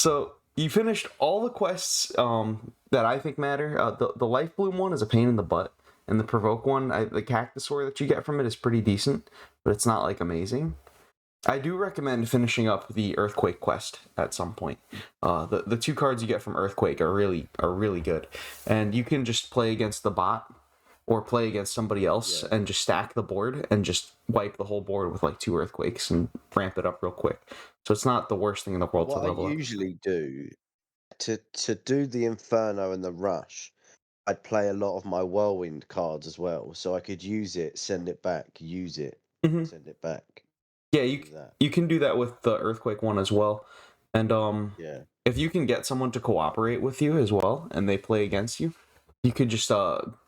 So you finished all the quests that I think matter. The Life Bloom one is a pain in the butt, and the Provoke one, the Cactusaur that you get from it is pretty decent, but it's not like amazing. I do recommend finishing up the Earthquake quest at some point. The two cards you get from Earthquake are really good, and you can just play against the bot or play against somebody else and just stack the board and just wipe the whole board with like 2 Earthquakes and ramp it up real quick. So it's not the worst thing in the world to level up. What I usually do to do the Inferno and the Rush, I'd play a lot of my Whirlwind cards as well, so I could use it, send it back, use it, send it back. Yeah, you can do that with the Earthquake one as well. And if you can get someone to cooperate with you as well and they play against you, you could just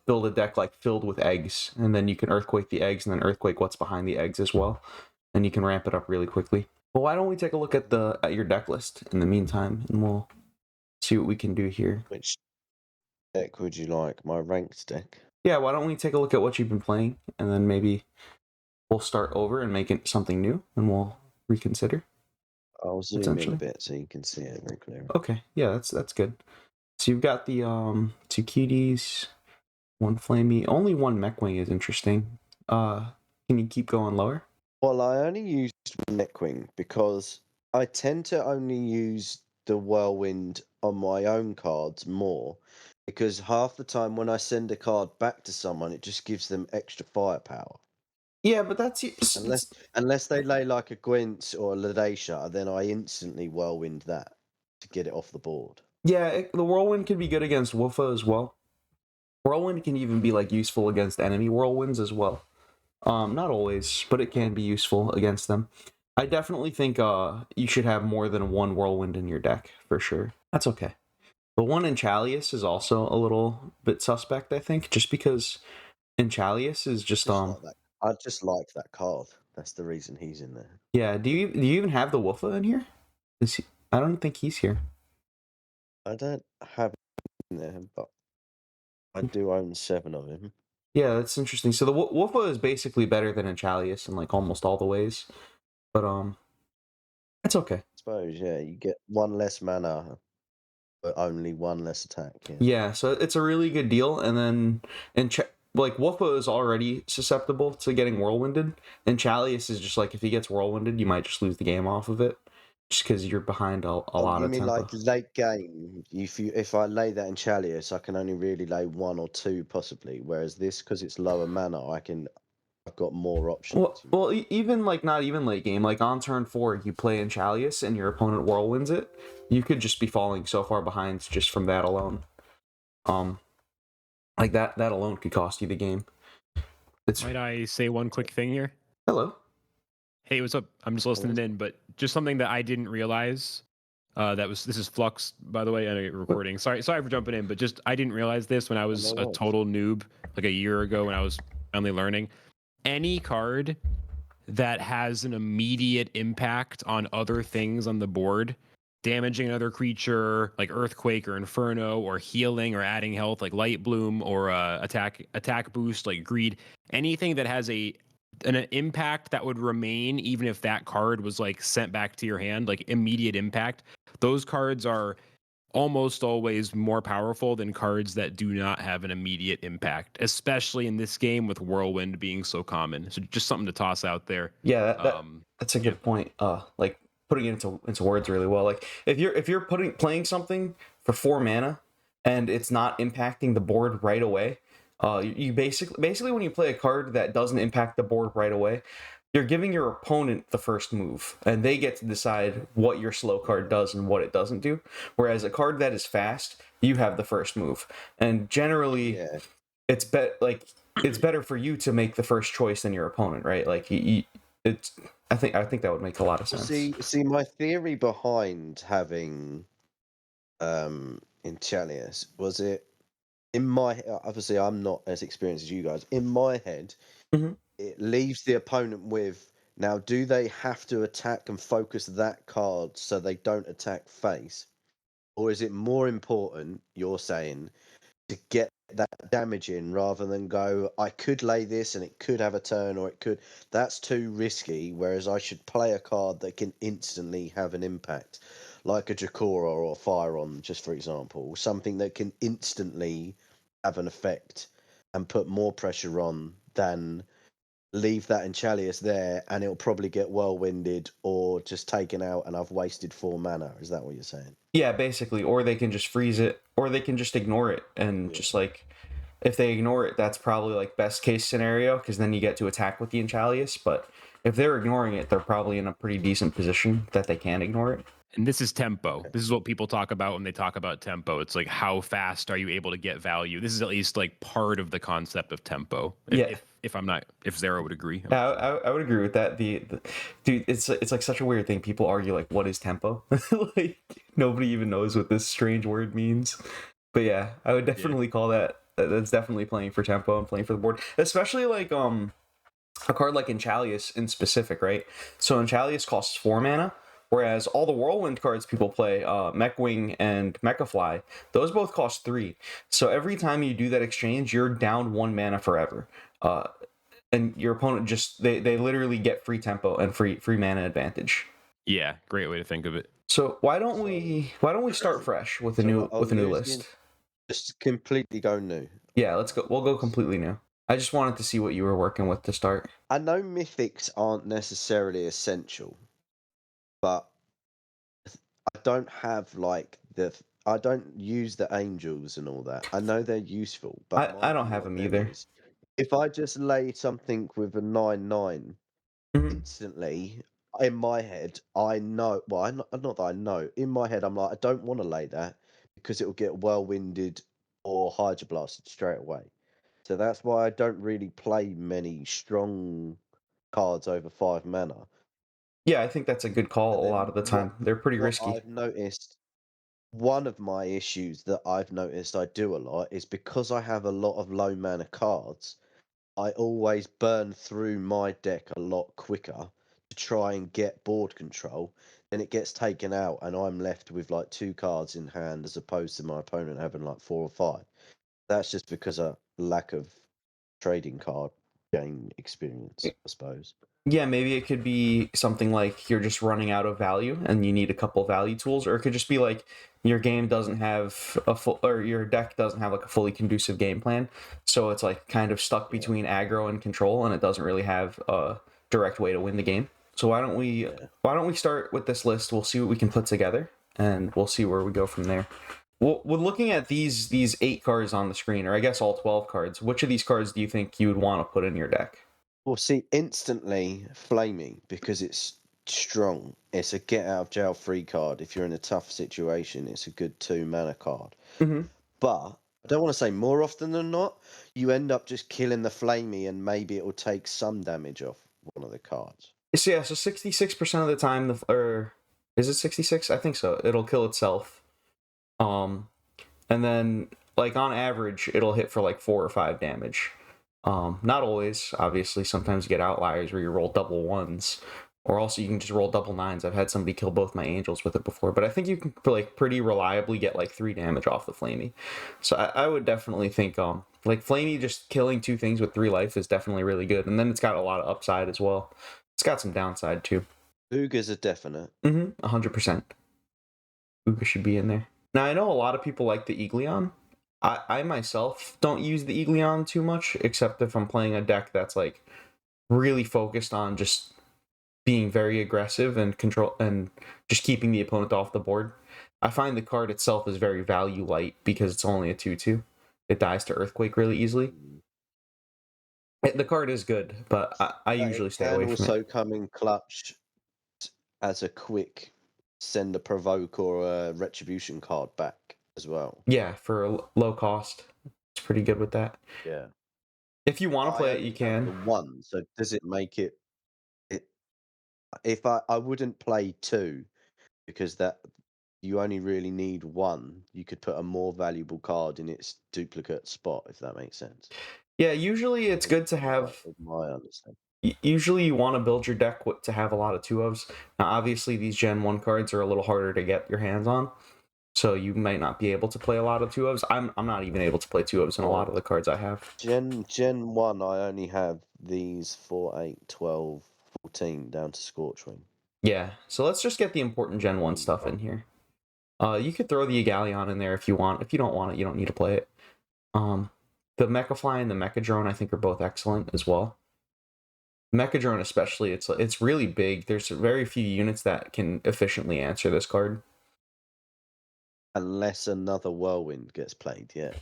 build a deck like filled with eggs, and then you can Earthquake the eggs and then Earthquake what's behind the eggs as well, and you can ramp it up really quickly. But why don't we take a look at your deck list in the meantime, and we'll see what we can do here. Which deck would you like? My ranked deck? Yeah, why don't we take a look at what you've been playing, and then maybe we'll start over and make it something new, and we'll reconsider. I'll zoom in a bit so you can see it very clearly. Okay, yeah, that's good. So you've got the 2 cuties, 1 flamey, only 1 Mechwing is interesting. Can you keep going lower? Well, I only used Mechwing because I tend to only use the Whirlwind on my own cards more, because half the time when I send a card back to someone, it just gives them extra firepower. Yeah, but that's unless they lay like a Gwent or a Ladasha, then I instantly Whirlwind that to get it off the board. Yeah, the Whirlwind can be good against Woofa as well. Whirlwind can even be like useful against enemy Whirlwinds as well. Not always, but it can be useful against them. I definitely think you should have more than 1 Whirlwind in your deck for sure. That's okay. The one in Chalius is also a little bit suspect, I think, just because in Chalius is just I just like that card. That's the reason he's in there. Yeah, do you even have the Woofa in here? I don't think he's here. I don't have him in there, but I do own 7 of him. Yeah, that's interesting. So the Woofa is basically better than in Chalius in like almost all the ways, but it's okay. I suppose, yeah, you get 1 less mana, but only 1 less attack. Yeah, so it's a really good deal. And then like Woofa is already susceptible to getting whirlwinded, and Chalius is just like if he gets whirlwinded, you might just lose the game off of it, just because you're behind a lot of tempo. You mean like late game? If I lay that in Chalius, I can only really lay 1 or 2 possibly. Whereas this, because it's lower mana, I've got more options. Well, even like not even late game, like on turn 4, you play in Chalius and your opponent whirlwinds it, you could just be falling so far behind just from that alone. Like that alone could cost you the game. Might I say one quick thing here? Hello. Hey, what's up? I'm just listening in, but just something that I didn't realize. This is Flux, by the way, and recording. Sorry for jumping in, but just I didn't realize this when I was a total noob, like a year ago when I was finally learning. Any card that has an immediate impact on other things on the board, damaging another creature like Earthquake or Inferno, or healing or adding health like Light Bloom, or attack boost like Greed, anything that has an impact that would remain even if that card was like sent back to your hand, like immediate impact, those cards are almost always more powerful than cards that do not have an immediate impact, especially in this game with Whirlwind being so common. So just something to toss out there. Yeah, that's a good point. Like putting it into words really well. Like if you're playing something for 4 mana and it's not impacting the board right away, you basically when you play a card that doesn't impact the board right away, you're giving your opponent the first move, and they get to decide what your slow card does and what it doesn't do. Whereas a card that is fast, you have the first move, and generally, it's better for you to make the first choice than your opponent, right? Like I think that would make a lot of sense. See, my theory behind having in Chalius was it in my obviously I'm not as experienced as you guys. In my head, it leaves the opponent with, now do they have to attack and focus that card so they don't attack face, or is it more important, you're saying, to get that damage in rather than go, I could lay this and it could have a turn, or that's too risky, whereas I should play a card that can instantly have an impact. like a Jakora or a Fireon, just for example, something that can instantly have an effect and put more pressure on than leave that Enchalius there and it'll probably get whirlwinded or just taken out and I've wasted 4 mana. Is that what you're saying? Yeah, basically. Or they can just freeze it, or they can just ignore it. And just like, if they ignore it, that's probably like best case scenario, because then you get to attack with the Enchalius. But if they're ignoring it, they're probably in a pretty decent position that they can ignore it. And this is tempo. This is what people talk about when they talk about tempo. It's like, how fast are you able to get value? This is at least like part of the concept of tempo. If Zara would agree. I would agree with that. The dude, it's like such a weird thing. People argue like, what is tempo? Like nobody even knows what this strange word means. But yeah, I would definitely call that. That's definitely playing for tempo and playing for the board, especially like a card like Enchalius in specific, right? So Enchalius costs 4 mana. Whereas all the Whirlwind cards people play, Mechwing and Mechafly, those both cost 3. So every time you do that exchange, you're down 1 mana forever. And your opponent they literally get free tempo and free mana advantage. Yeah, great way to think of it. So why don't we start fresh with a new list? Just completely go new. Yeah, let's go. We'll go completely new. I just wanted to see what you were working with to start. I know mythics aren't necessarily essential, but I don't have like I don't use the angels and all that. I know they're useful, but I don't have them either. If I just lay something with a 9/9, instantly in my head, I know. Well, not that I know. In my head, I'm like, I don't want to lay that because it will get whirlwinded or hydroblasted straight away. So that's why I don't really play many strong cards over 5 mana. Yeah, I think that's a good call a lot of the time. They're pretty risky. I've noticed one of my issues that I've noticed I do a lot is because I have a lot of low mana cards, I always burn through my deck a lot quicker to try and get board control. Then it gets taken out and I'm left with like 2 cards in hand as opposed to my opponent having like 4 or 5. That's just because of lack of trading card game experience, I suppose. Yeah, maybe it could be something like you're just running out of value and you need a couple value tools, or it could just be like your game doesn't have or your deck doesn't have like a fully conducive game plan, so it's like kind of stuck between aggro and control, and it doesn't really have a direct way to win the game. So why don't we start with this list? We'll see what we can put together, and we'll see where we go from there. Well, looking at these 8 cards on the screen, or I guess all 12 cards, which of these cards do you think you would want to put in your deck? Well, see, instantly Flaming, because it's strong. It's a get out of jail free card. If you're in a tough situation, it's a good 2 mana card. But I don't want to say more often than not, you end up just killing the Flamey and maybe it will take some damage off one of the cards. So yeah, so 66% of the time, or is it 66? I think so. It'll kill itself. And then like on average, it'll hit for like 4 or 5 damage. Not always, obviously. Sometimes you get outliers where you roll double 1s, or also you can just roll double 9s. I've had somebody kill both my angels with it before, but I think you can like pretty reliably get like 3 damage off the Flamey. So I would definitely think like Flamey just killing 2 things with 3 life is definitely really good, and then it's got a lot of upside as well. It's got some downside too. Uga's a definite. 100%. Uga should be in there. Now I know a lot of people like the Eagleon. I myself don't use the Eagleon too much, except if I'm playing a deck that's like really focused on just being very aggressive and control and just keeping the opponent off the board. I find the card itself is very value light because it's only a 2/2. It dies to Earthquake really easily. The card is good, but I usually stay away from it. It can also come in clutch as a quick send a provoke or a retribution card back as well. Yeah, for a low cost. It's pretty good with that. Yeah. If you want to play it, you can. 1, so does it make it if I wouldn't play 2 because that you only really need 1, you could put a more valuable card in its duplicate spot, if that makes sense. Yeah, usually it's good to have. My understanding. Usually you want to build your deck to have a lot of 2/ofs. Now, obviously, these Gen 1 cards are a little harder to get your hands on, so you might not be able to play a lot of 2/ofs. I'm not even able to play 2/ofs in a lot of the cards I have. Gen 1, I only have these 4, 8, 12, 14 down to Scorchwing. Yeah, so let's just get the important Gen 1 stuff in here. You could throw the Egalion in there if you want. If you don't want it, you don't need to play it. The Mechafly and the Mechadrone, I think, are both excellent as well. Mechadrone especially, it's really big. There's very few units that can efficiently answer this card. Unless another Whirlwind gets played, yeah.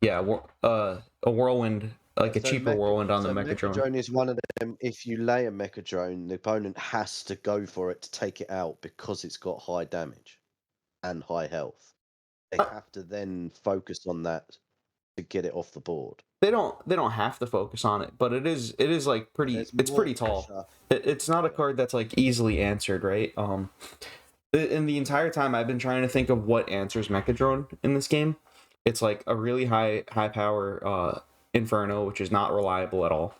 Yeah. A Whirlwind, like a cheaper Whirlwind on the Mechadrone. Mechadrone is one of them. If you lay a Mechadrone, the opponent has to go for it to take it out because it's got high damage and high health. They have to then focus on that to get it off the board. They don't have to focus on it, but it is like pretty. It's pretty tall. It's not a card that's like easily answered, right? In the entire time I've been trying to think of what answers Mechadrone in this game. It's like a really high power Inferno, which is not reliable at all.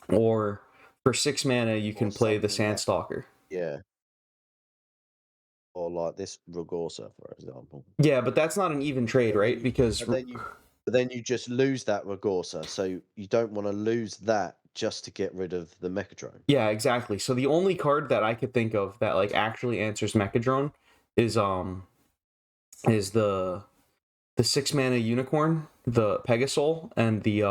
Or for 6 mana you can play the Sandstalker. Yeah. Or like this Ragorsa, for example. Yeah, but that's not an even trade, right? Because then you just lose that Ragorsa, so you don't want to lose that just to get rid of the Mechadrone. Yeah, exactly. So the only card that I could think of that like actually answers Mechadrone is the 6 mana Unicorn, the Pegasoul, and the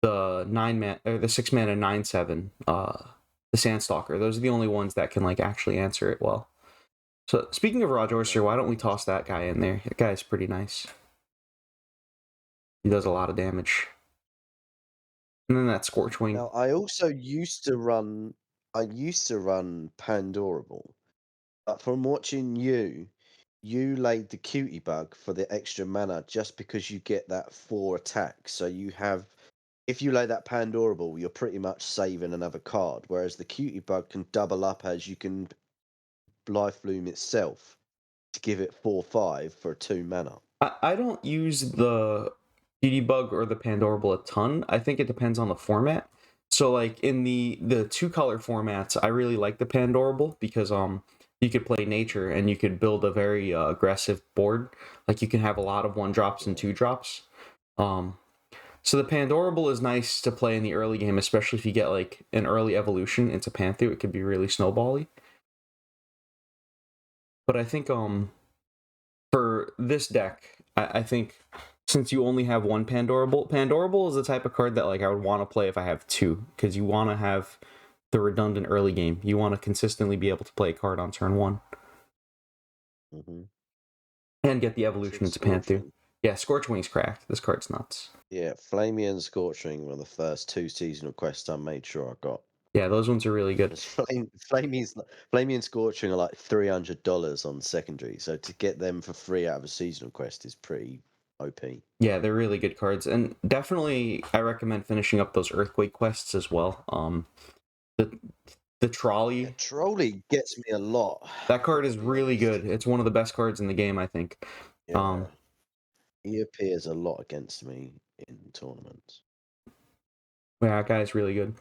6 mana 9/7 the Sandstalker. Those are the only ones that can like actually answer it well. So speaking of Rajorster, why don't we toss that guy in there? That guy's pretty nice. He does a lot of damage. And then that Scorchwing. Now, I also used to run Pandorable. But from watching you laid the Cutie Bug for the extra mana just because you get that 4 attacks. So you have, if you lay that Pandorable, you're pretty much saving another card. Whereas the Cutie Bug can double up as you can Life Bloom itself to give it 4/5 for 2 mana. I don't use the Cutie Bug or the Pandorable a ton. I think it depends on the format. So like in the 2-color formats, I really like the Pandorable because you could play nature and you could build a very aggressive board. Like you can have a lot of 1-drops and 2-drops. So the Pandorable is nice to play in the early game, especially if you get like an early evolution into Panther. It could be really snowbally. But I think for this deck, I think since you only have one Pandorable is the type of card that like I would want to play if I have 2, because you want to have the redundant early game. You want to consistently be able to play a card on turn 1. Mm-hmm. And get the evolution into Panther. Yeah, Scorchwing's cracked. This card's nuts. Yeah, Flamey and Scorchwing were the first 2 seasonal quests I made sure I got. Yeah, those ones are really good. Flamey and Scorchwing are like $300 on secondary, so to get them for free out of a seasonal quest is pretty OP. Yeah, they're really good cards, and definitely I recommend finishing up those Earthquake quests as well. The Trolley. Yeah, Trolley gets me a lot. That card is really good. It's one of the best cards in the game, I think. Yeah. He appears a lot against me in tournaments. Yeah, that guy's really good.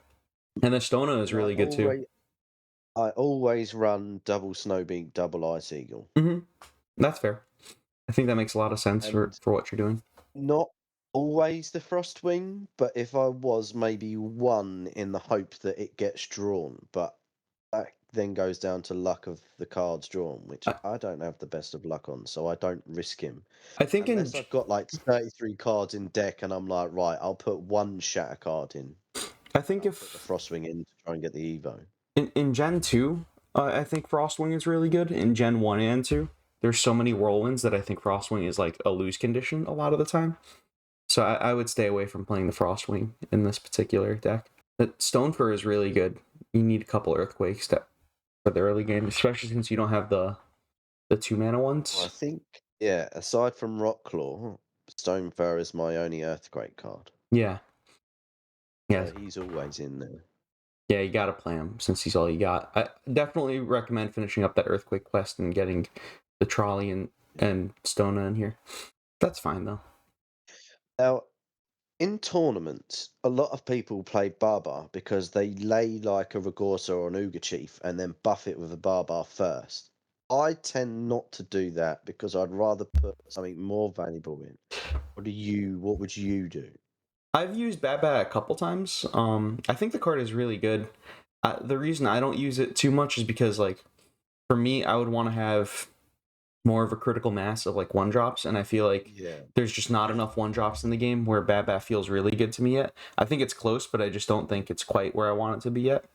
And the Stona is really good too. I always run double Snowbeak, double Ice Eagle. Mm-hmm. That's fair. I think that makes a lot of sense for what you're doing. Not always the Frostwing, but if I was, maybe one in the hope that it gets drawn. But that then goes down to luck of the cards drawn, which I don't have the best of luck on, so I don't risk him. I think unless I've got like 33 cards in deck and I'm like, right, I'll put one Shatter card in. I think I'll put the Frostwing in to try and get the Evo. In Gen 2, I think Frostwing is really good. In Gen 1 and 2, there's so many Whirlwinds that I think Frostwing is like a lose condition a lot of the time. So I would stay away from playing the Frostwing in this particular deck. But Stonefur is really good. You need a couple Earthquakes for the early game, especially since you don't have the 2-mana ones. Well, I think, yeah, aside from Rockclaw, Stonefur is my only Earthquake card. Yeah. Yeah. So he's always in there. Yeah, you gotta play him since he's all you got. I definitely recommend finishing up that Earthquake quest and getting the Trolley and Stona in here. That's fine though. Now, in tournaments, a lot of people play Barbar because they lay like a Ragorsa or an Uga Chief and then buff it with a Barbar first. I tend not to do that because I'd rather put something more valuable in. What would you do? I've used Bat a couple times. I think the card is really good. The reason I don't use it too much is because, like, for me, I would want to have more of a critical mass of like 1-drops, and I feel like there's just not enough 1-drops in the game where Bat feels really good to me yet. I think it's close, but I just don't think it's quite where I want it to be yet.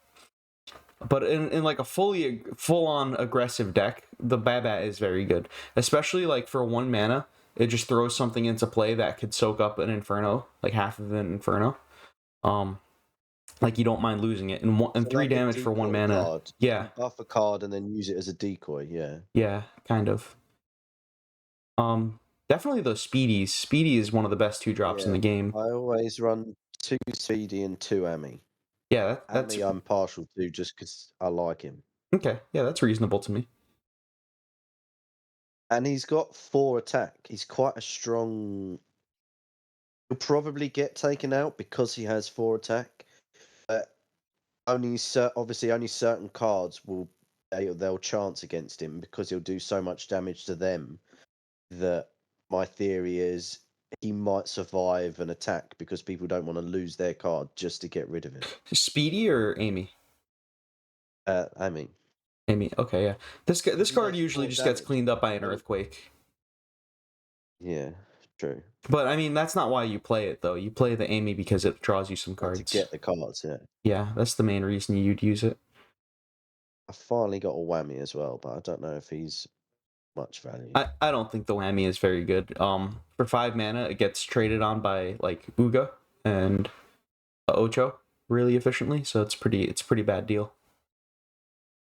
But in like a full-on aggressive deck, the Bat is very good, especially like for 1 mana. It just throws something into play that could soak up an Inferno, like half of an Inferno. Like you don't mind losing it, and 3 like damage for 1 mana. Card. Yeah, buff a card and then use it as a decoy. Yeah, kind of. Definitely those speedies. Speedy is one of the best 2-drops in the game. I always run 2 speedy and 2 Ami. Yeah, that's Ami I'm partial to just because I like him. Okay, yeah, that's reasonable to me. And he's got 4 attack. He's quite a strong. He'll probably get taken out because he has 4 attack, but obviously only certain cards they'll chance against him because he'll do so much damage to them. That my theory is he might survive an attack because people don't want to lose their card just to get rid of him. Speedy or Amy? Amy. Amy. Okay, yeah. This card usually just gets cleaned up by an Earthquake. Yeah, true. But I mean, that's not why you play it though. You play the Amy because it draws you some cards. To get the cards, yeah. Yeah, that's the main reason you'd use it. I finally got a Whammy as well, but I don't know if he's much value. I don't think the Whammy is very good. For 5 mana, it gets traded on by like Uga and Ocho really efficiently, so it's a pretty bad deal.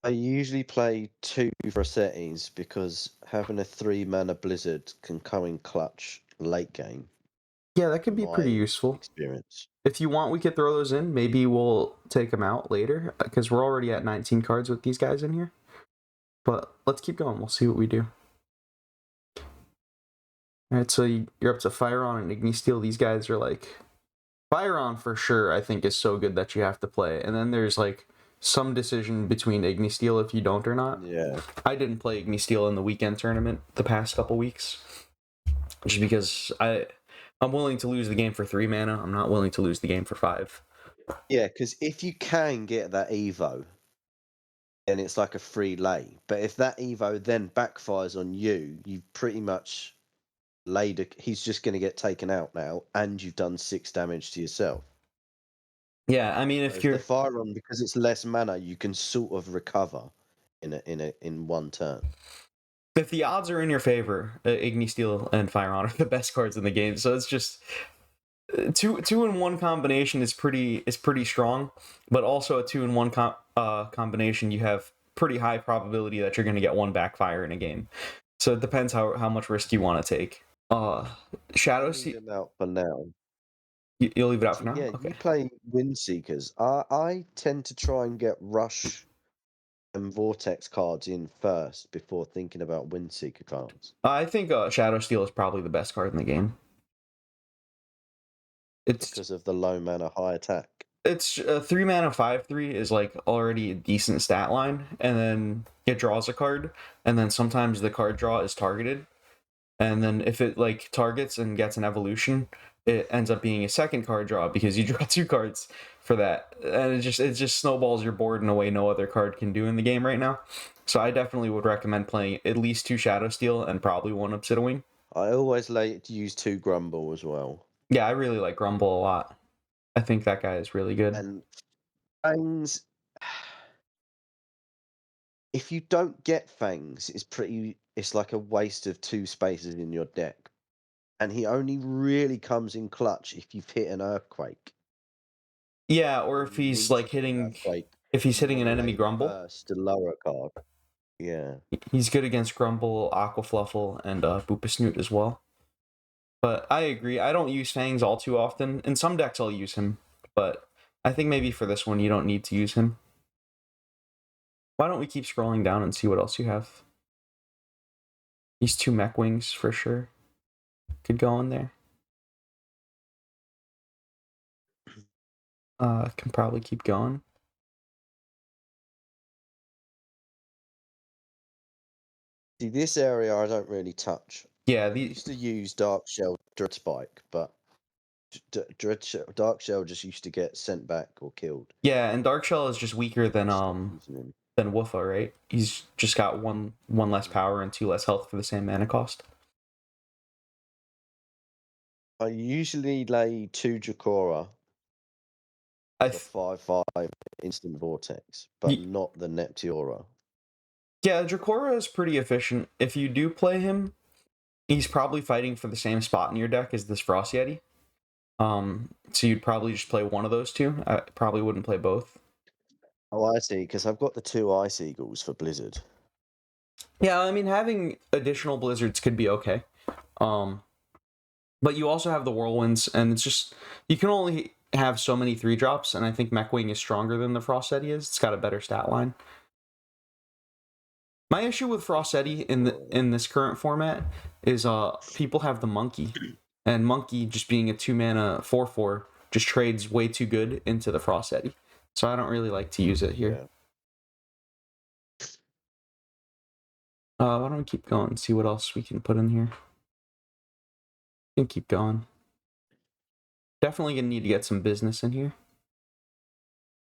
I usually play 2 Rossettis because having a 3 mana Blizzard can come in clutch late game. Yeah, that could be pretty useful. Experience. If you want, we could throw those in. Maybe we'll take them out later because we're already at 19 cards with these guys in here. But let's keep going. We'll see what we do. All right, so you're up to Fire On and Ignisteel. These guys are like Fire On for sure. I think is so good that you have to play, and then there's like some decision between Ignisteel if you don't or not. Yeah, I didn't play Ignisteel in the weekend tournament the past couple weeks, just because I'm willing to lose the game for 3 mana. I'm not willing to lose the game for 5. Yeah, because if you can get that Evo, then it's like a free lay. But if that Evo then backfires on you, you've pretty much he's just going to get taken out now, and you've done 6 damage to yourself. Yeah, I mean, if you're the Fire On, because it's less mana, you can sort of recover in one turn. If the odds are in your favor, Ignisteel and Fire On are the best cards in the game. So it's just 2-in-1 combination is pretty strong, but also a 2-in-1 combination, you have pretty high probability that you're going to get 1 backfire in a game. So it depends how much risk you want to take. Shadow Leave him out for now. You'll leave it out for now? Yeah, okay. You play Windseekers. I tend to try and get Rush and Vortex cards in first before thinking about Windseeker cards. I think Shadow Steel is probably the best card in the game. It's because of the low mana, high attack. It's 3 mana 5/3 is like already a decent stat line, and then it draws a card, and then sometimes the card draw is targeted, and then if it like targets and gets an evolution, it ends up being a second card draw because you draw 2 cards for that, and it just snowballs your board in a way no other card can do in the game right now. So I definitely would recommend playing at least 2 Shadow Steel and probably 1 Obsidian. I always like to use 2 Grumble as well. Yeah, I really like Grumble a lot. I think that guy is really good. And Fangs, if you don't get Fangs, it's like a waste of 2 spaces in your deck. And he only really comes in clutch if you've hit an Earthquake. Yeah, or if he's like hitting an enemy Grumble. First, the lower card. Yeah. He's good against Grumble, Aquafluffle, and Boopasnoot as well. But I agree. I don't use Fangs all too often. In some decks I'll use him, but I think maybe for this one you don't need to use him. Why don't we keep scrolling down and see what else you have? These 2 Mech Wings for sure could go in there. Can probably keep going. See, this area I don't really touch. Yeah, I used to use Dark Shell Dread Spike, but Dark Shell just used to get sent back or killed. Yeah, and Dark Shell is just weaker than than Woofa, right? He's just got one less power and 2 less health for the same mana cost. I usually lay 2 Dracora I the 5/5 instant vortex, but not the Neptiora. Yeah, Dracora is pretty efficient. If you do play him, he's probably fighting for the same spot in your deck as this Frost Yeti. So you'd probably just play one of those two. I probably wouldn't play both. Oh, I see, because I've got the 2 Ice Eagles for Blizzard. Yeah, I mean, having additional blizzards could be okay. But you also have the whirlwinds, and it's just, you can only have so many 3-drops, and I think Mechwing is stronger than the Frost Yeti is. It's got a better stat line. My issue with Frost Yeti in this current format is people have the Monkey, and Monkey just being a 2-mana 4/4 just trades way too good into the Frost Yeti. So I don't really like to use it here. Yeah. Why don't we keep going and see what else we can put in here? We can keep going. Definitely gonna need to get some business in here.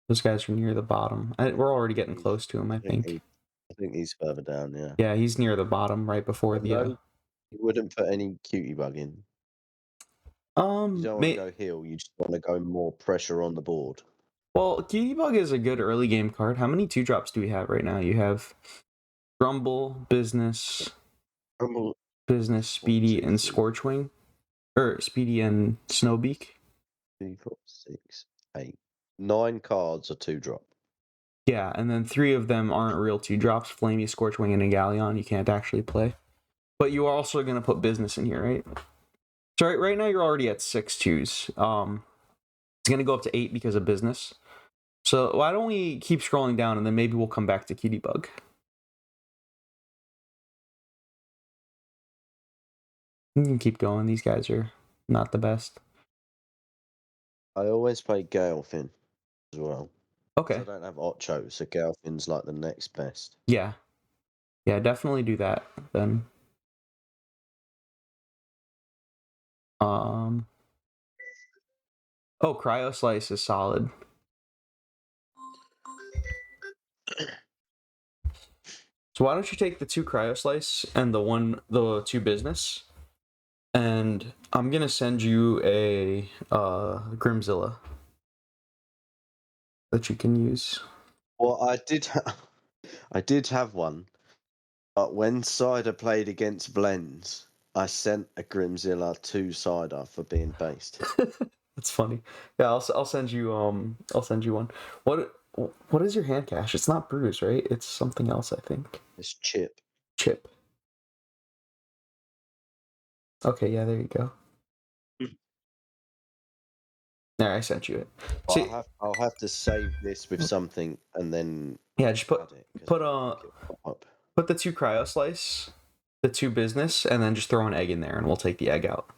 Those guys are near the bottom. We're already getting close to him, I think. I think he's further down, yeah. Yeah, he's near the bottom, right before the... You wouldn't put any Cutie Bug in. You don't want to go heal, you just want to go more pressure on the board. Well, Cutie Bug is a good early game card. How many 2-drops do we have right now? You have Grumble, Business, Speedy, and Scorchwing. Or Speedy and Snowbeak. 2, 4, 6, 8. 9 cards are 2-drop. Yeah, and then 3 of them aren't real 2-drops. Flamey, Scorchwing, and a Galleon you can't actually play. But you are also going to put Business in here, right? So right now you're already at 6 2s. It's going to go up to 8 because of Business. So why don't we keep scrolling down, and then maybe we'll come back to Cutie Bug. You can keep going. These guys are not the best. I always play Galefin as well. Okay. I don't have Ocho, so Galefin's like the next best. Yeah. Yeah, definitely do that then. Oh, Cryo Slice is solid. So why don't you take the 2 Cryo Slice and the 2 Business, and I'm gonna send you a Grimzilla that you can use. Well, I did have one, but when Cider played against Blends, I sent a Grimzilla to Cider for being based. That's funny. Yeah, I'll send you one. What is your hand cache? It's not Bruise, right? It's something else, I think. It's Chip. Chip. Okay, yeah, there you go. There, I sent you it. See, I'll have to save this with something and then just put the 2 Cryo Slice, the 2 Business, and then just throw an egg in there, and we'll take the egg out.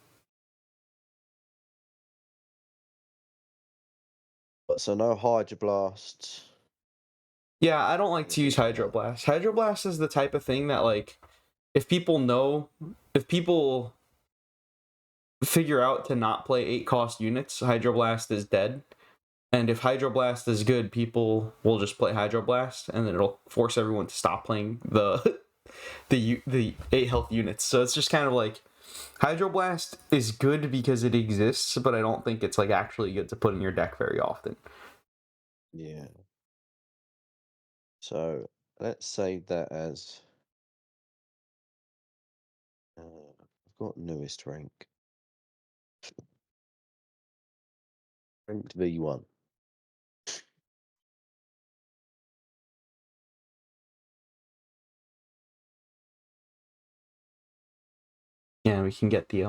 So no Hydroblast. Yeah, I don't like to use Hydroblast. Hydroblast is the type of thing that, like, if people figure out to not play 8-cost units, Hydroblast is dead. And if Hydroblast is good, people will just play Hydroblast, and then it'll force everyone to stop playing the 8 health units. So it's just kind of like, Hydroblast is good because it exists, but I don't think it's like actually good to put in your deck very often. Yeah. So let's save that as I've got newest rank. Ranked V1. Yeah, we can get the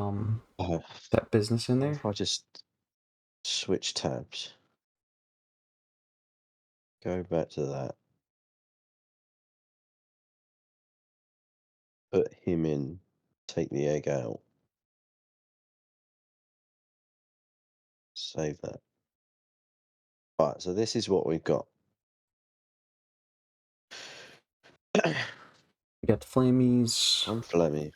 that Business in there. If I just switch tabs, go back to that, put him in, take the egg out, save that. Right, so this is what we've got. We got the Flamies. One Flemmy.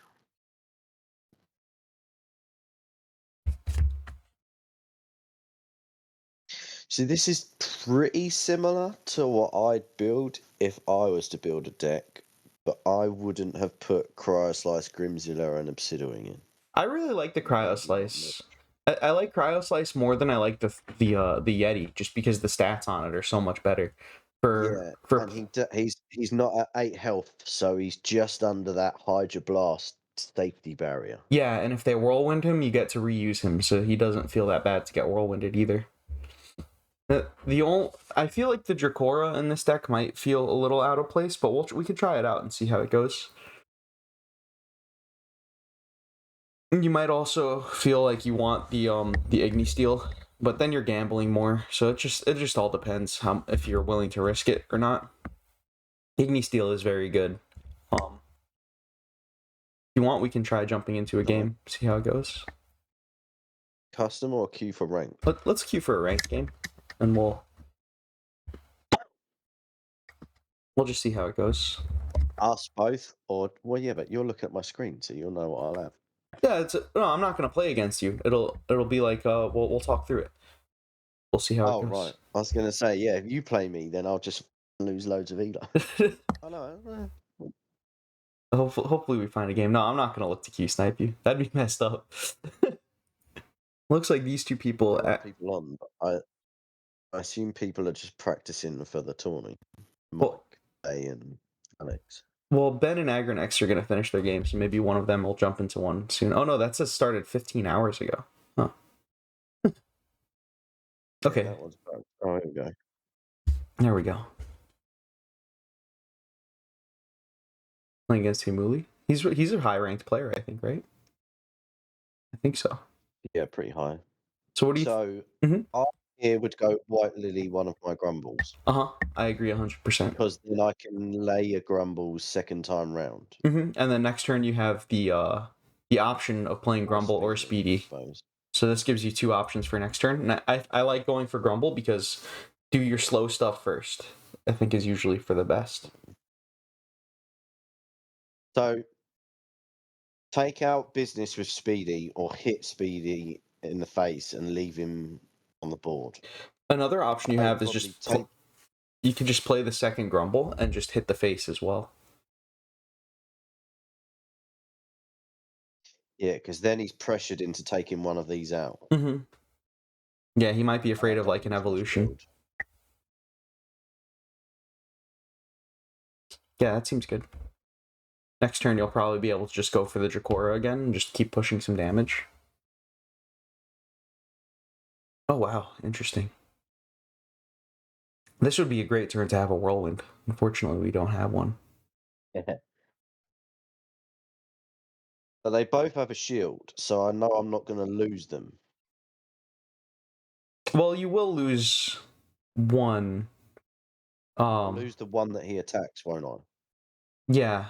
See, this is pretty similar to what I'd build if I was to build a deck, but I wouldn't have put Cryoslice, Grimzilla, and Obsidian in. I really like the Cryoslice. I like Cryoslice more than I like the Yeti, just because the stats on it are so much better. And he's not at 8 health, so he's just under that Hydra Blast safety barrier. Yeah, and if they whirlwind him, you get to reuse him, so he doesn't feel that bad to get whirlwinded either. I feel like the Dracora in this deck might feel a little out of place, but we could try it out and see how it goes. You might also feel like you want the Igni Steel, but then you're gambling more, so it just all depends if you're willing to risk it or not. Igni Steel is very good. If you want, we can try jumping into a game, see how it goes. Custom or queue for rank? Let's queue for a ranked game, and we'll just see how it goes. Us both, or well, yeah, but you're looking at my screen, so you'll know what I'll have. Yeah, no, I'm not gonna play against you. It'll be like we'll talk through it. We'll see how it goes. Right. I was gonna say, yeah, if you play me, then I'll just lose loads of Ela. I know. Hopefully we find a game. No, I'm not gonna look to Q snipe you. That'd be messed up. Looks like these two people. People on, but I assume people are just practicing for the tournament. Mike, A, and Alex. Well, Ben and Agronex are going to finish their game, so maybe one of them will jump into one soon. Oh no, that says started 15 hours ago. Huh. Okay. Yeah, here we go. There we go. Playing against Humuli. He's a high-ranked player, I think, right? I think so. Yeah, pretty high. So what do you... I here would go White Lily, one of my Grumbles. I agree 100%. Because then I can lay a Grumbles second time round. And then next turn you have the option of playing Grumble or Speedy. So this gives you two options for next turn. And I like going for Grumble because do your slow stuff first, I think is usually for the best. So take out business with Speedy or hit Speedy in the face and leave him on the board. Another option you have is just you can just play the second Grumble and just hit the face as well. Yeah, because then he's pressured into taking one of these out. Yeah, he might be afraid of like an evolution. Yeah, that seems good. Next turn you'll probably be able to just go for the Dracora again and just keep pushing some damage. Oh wow, interesting. This would be a great turn to have a Whirlwind. Unfortunately, we don't have one. But they both have a shield, so I know I'm not going to lose them. Well, you will lose one. I'll lose the one that he attacks, won't I? Yeah.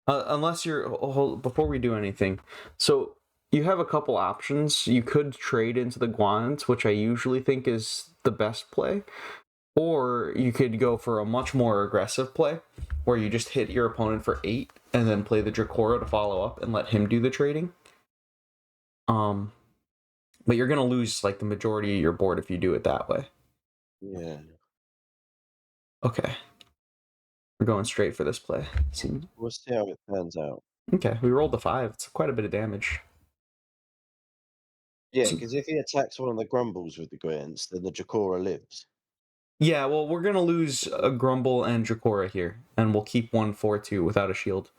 Unless you're... before we do anything. So, you have a couple options. You could trade into the Guans, which I usually think is the best play. Or you could go for a much more aggressive play, where you just hit your opponent for 8, and then play the Dracora to follow up and let him do the trading. But you're going to lose, like, the majority of your board if you do it that way. Yeah. Okay. We're going straight for this play. We'll see how it pans out. Okay, we rolled a 5. It's quite a bit of damage. Yeah, because if he attacks one of the Grumbles with the Grants, then the Dracora lives. Yeah, well, we're going to lose a Grumble and Dracora here, and we'll keep 1/4/2 without a shield.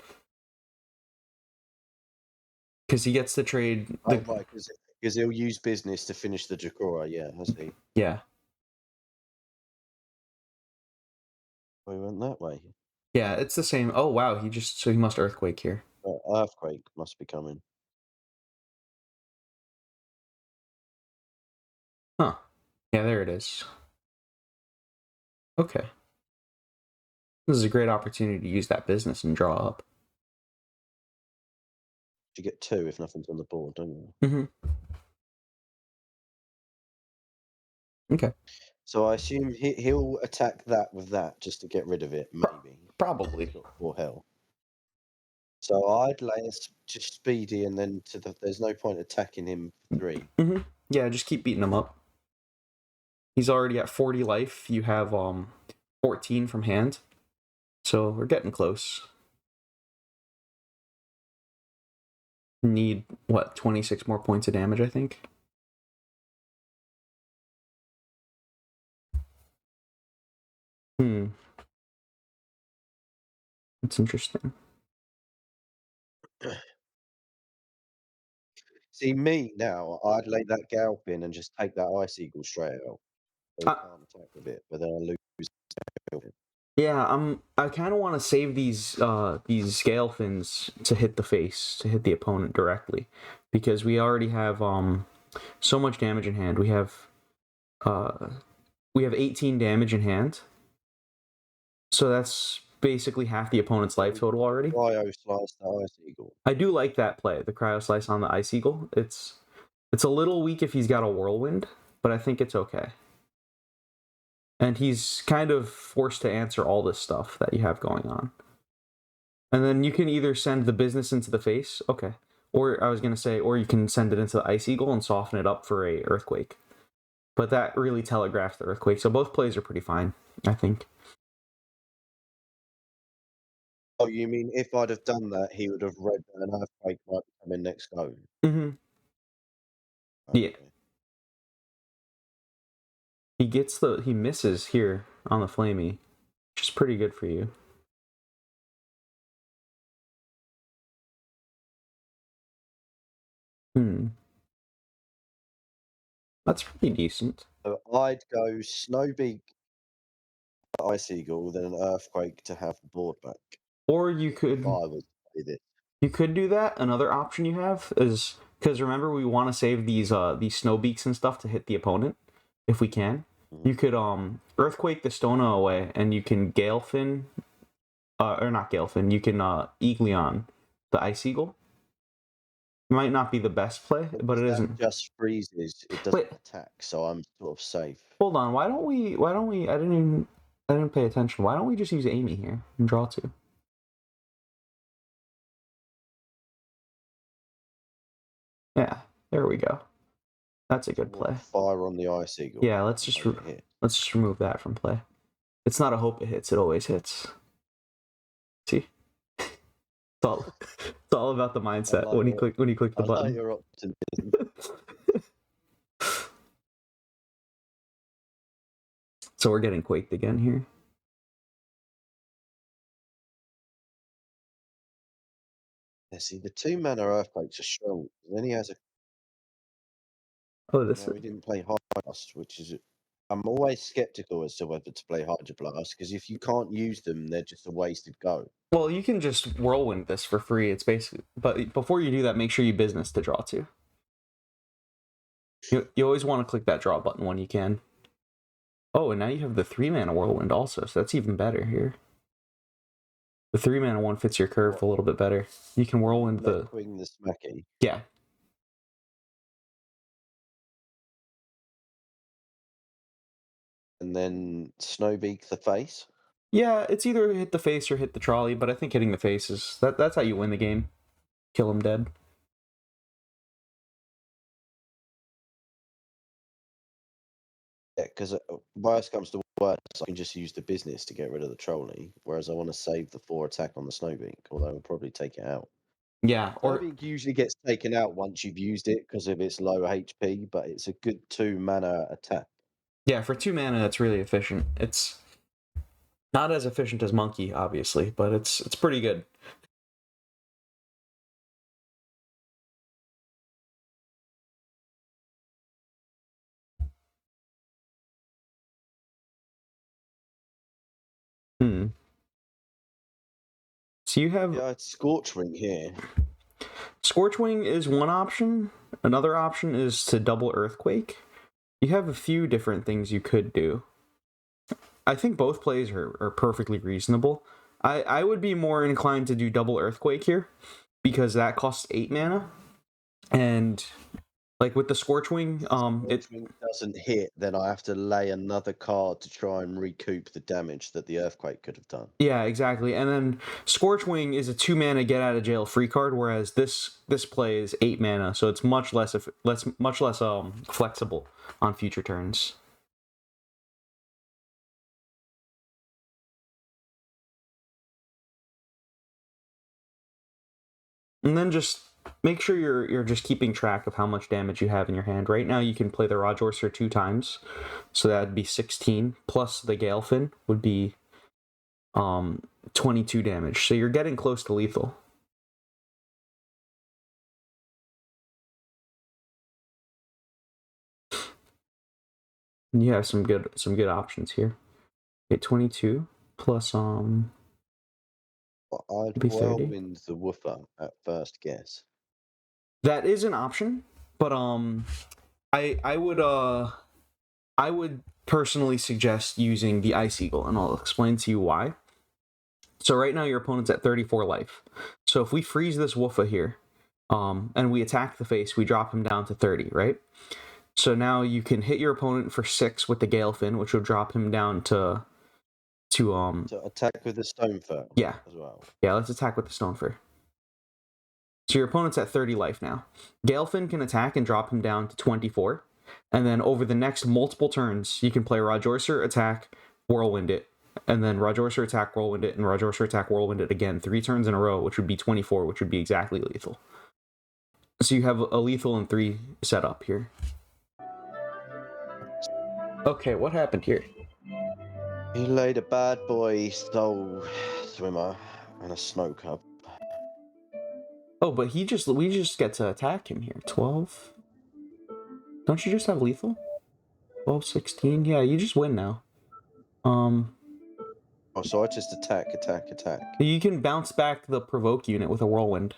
Because he gets to trade... Because he'll use business to finish the Dracora, yeah, has he? Yeah. We went that way. Yeah, it's the same. Oh, wow, so he must Earthquake here. Earthquake must be coming. Huh. Yeah, there it is. Okay. This is a great opportunity to use that business and draw up. You get 2 if nothing's on the board, don't you? Okay. So I assume he'll attack that with that just to get rid of it, maybe. Probably. Or hell. So I'd lay just Speedy and then there's no point attacking him for 3. Yeah, just keep beating him up. He's already at 40 life. You have 14 from hand. So we're getting close. Need, what, 26 more points of damage, I think? That's interesting. See, me now, I'd lay that Galp in and just take that Ice Eagle straight out. So he can't attack with it, but then I lose. Yeah, I kind of want to save these scale fins to hit the face, to hit the opponent directly, because we already have so much damage in hand. We have 18 damage in hand, so that's basically half the opponent's life total already. Cryo slice the Ice Eagle. I do like that play, the cryo slice on the Ice Eagle. It's a little weak if he's got a whirlwind, but I think it's okay. And he's kind of forced to answer all this stuff that you have going on. And then you can either send the business into the face, okay. Or I was going to say, or you can send it into the Ice Eagle and soften it up for a Earthquake. But that really telegraphs the Earthquake, so both plays are pretty fine, I think. Oh, you mean if I'd have done that, he would have read that an Earthquake might come in next go? Mm-hmm. Okay. Yeah. He misses here on the Flamey, which is pretty good for you. That's pretty decent. So I'd go Snowbeak, Ice Eagle, then an Earthquake to have the board back. Or you could. If I was to play this. You could do that. Another option you have is, because remember we want to save these Snowbeaks and stuff to hit the opponent if we can. You could Earthquake the Stona away, and you can Galefin, or not Galefin. You can Eagleon the Ice Eagle. Might not be the best play, but it isn't. Just freezes. It doesn't attack, so I'm sort of safe. Hold on. Why don't we? I didn't pay attention. Why don't we just use Amy here and draw 2? Yeah, there we go. That's a good play. Fire on the Ice Eagle. Yeah, let's just remove that from play. It's not a hope it hits; it always hits. See, it's all about the mindset when you click the button. Your optimism. So we're getting quaked again here. Yeah, see, the 2-mana Earthquakes are strong. Then he has a. Oh, we didn't play Hydroblast, which is. I'm always skeptical as to whether to play Hydroblast, because if you can't use them, they're just a wasted go. Well, you can just whirlwind this for free. It's basically, but before you do that, make sure you business to draw 2. You always want to click that draw button when you can. Oh, and now you have the 3-mana whirlwind also, so that's even better here. The 3-mana one fits your curve a little bit better. You can whirlwind the smacky. Yeah. And then Snowbeak the face. Yeah, it's either hit the face or hit the trolley, but I think hitting the face is that's how you win the game. Kill him dead. Yeah, because worst comes to worst, I can just use the business to get rid of the trolley, whereas I want to save the 4 attack on the Snowbeak, although I'll probably take it out. Yeah, Snowbeak usually gets taken out once you've used it because of its low HP, but it's a good 2-mana attack. Yeah, for 2 mana, it's really efficient. It's not as efficient as Monkey, obviously, but it's pretty good. So you have Scorchwing here. Scorchwing is one option. Another option is to double Earthquake. You have a few different things you could do. I think both plays are perfectly reasonable. I would be more inclined to do double Earthquake here, because that costs 8 mana. And like with the Scorchwing, it doesn't hit, then I have to lay another card to try and recoup the damage that the Earthquake could have done. Yeah, exactly. And then Scorchwing is a 2-mana get out of jail free card, whereas this play is 8 mana, so it's much less flexible on future turns. And then just make sure you're just keeping track of how much damage you have in your hand. Right now you can play the Rajorcer 2 times, so that'd be 16, plus the Galefin would be 22 damage. So you're getting close to lethal. And you have some good options here. Okay, 22 plus I'd be 30. whirlwind the woofer at first guess. That is an option, but I would personally suggest using the Ice Eagle, and I'll explain to you why. So right now your opponent's at 34 life. So if we freeze this Woofa here, and we attack the face, we drop him down to 30, right? So now you can hit your opponent for 6 with the Galefin, which will drop him down to attack with the Stonefur. Yeah. As well. Yeah, let's attack with the Stonefur. So your opponent's at 30 life now. Galefin can attack and drop him down to 24. And then over the next multiple turns, you can play Rajorcer, attack, Whirlwind it. And then Rajorcer, attack, Whirlwind it, and Rajorcer, attack, Whirlwind it again 3 turns in a row, which would be 24, which would be exactly lethal. So you have a lethal and 3 set up here. Okay, what happened here? He laid a bad boy soul swimmer and a snow cub. Oh, but we just get to attack him here. 12? Don't you just have lethal? 12, 16? Yeah, you just win now. Oh, so I just attack. You can bounce back the provoke unit with a whirlwind.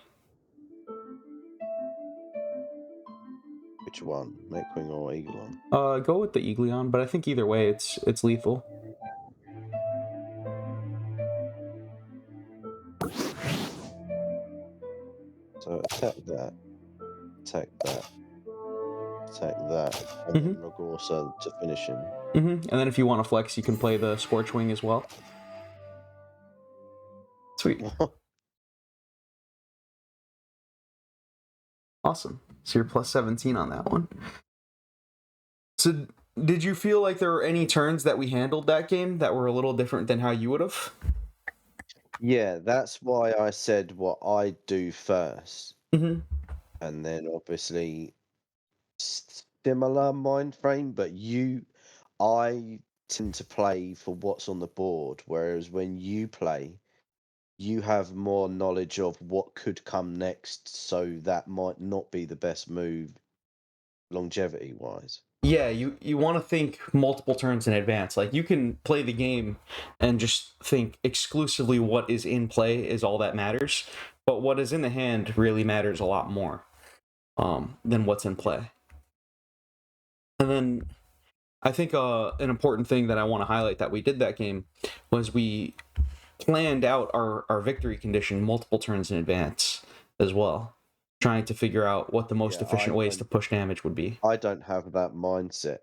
Which one? Mechwing or Eaglon? Go with the Eagleon, but I think either way it's lethal. So attack that, and then Ragorsa to finish him. And then if you want to flex, you can play the Scorchwing as well. Sweet. Awesome. So you're plus 17 on that one. So did you feel like there were any turns that we handled that game that were a little different than how you would have? Yeah, that's why I said what I do first. Mm-hmm. And then obviously similar mind frame, but I tend to play for what's on the board, whereas when you play, you have more knowledge of what could come next, so that might not be the best move longevity wise. Yeah, you want to think multiple turns in advance. Like, you can play the game and just think exclusively what is in play is all that matters, but what is in the hand really matters a lot more than what's in play. And then I think an important thing that I want to highlight that we did that game was we planned out our victory condition multiple turns in advance as well, trying to figure out what the most efficient ways to push damage would be. I don't have that mindset.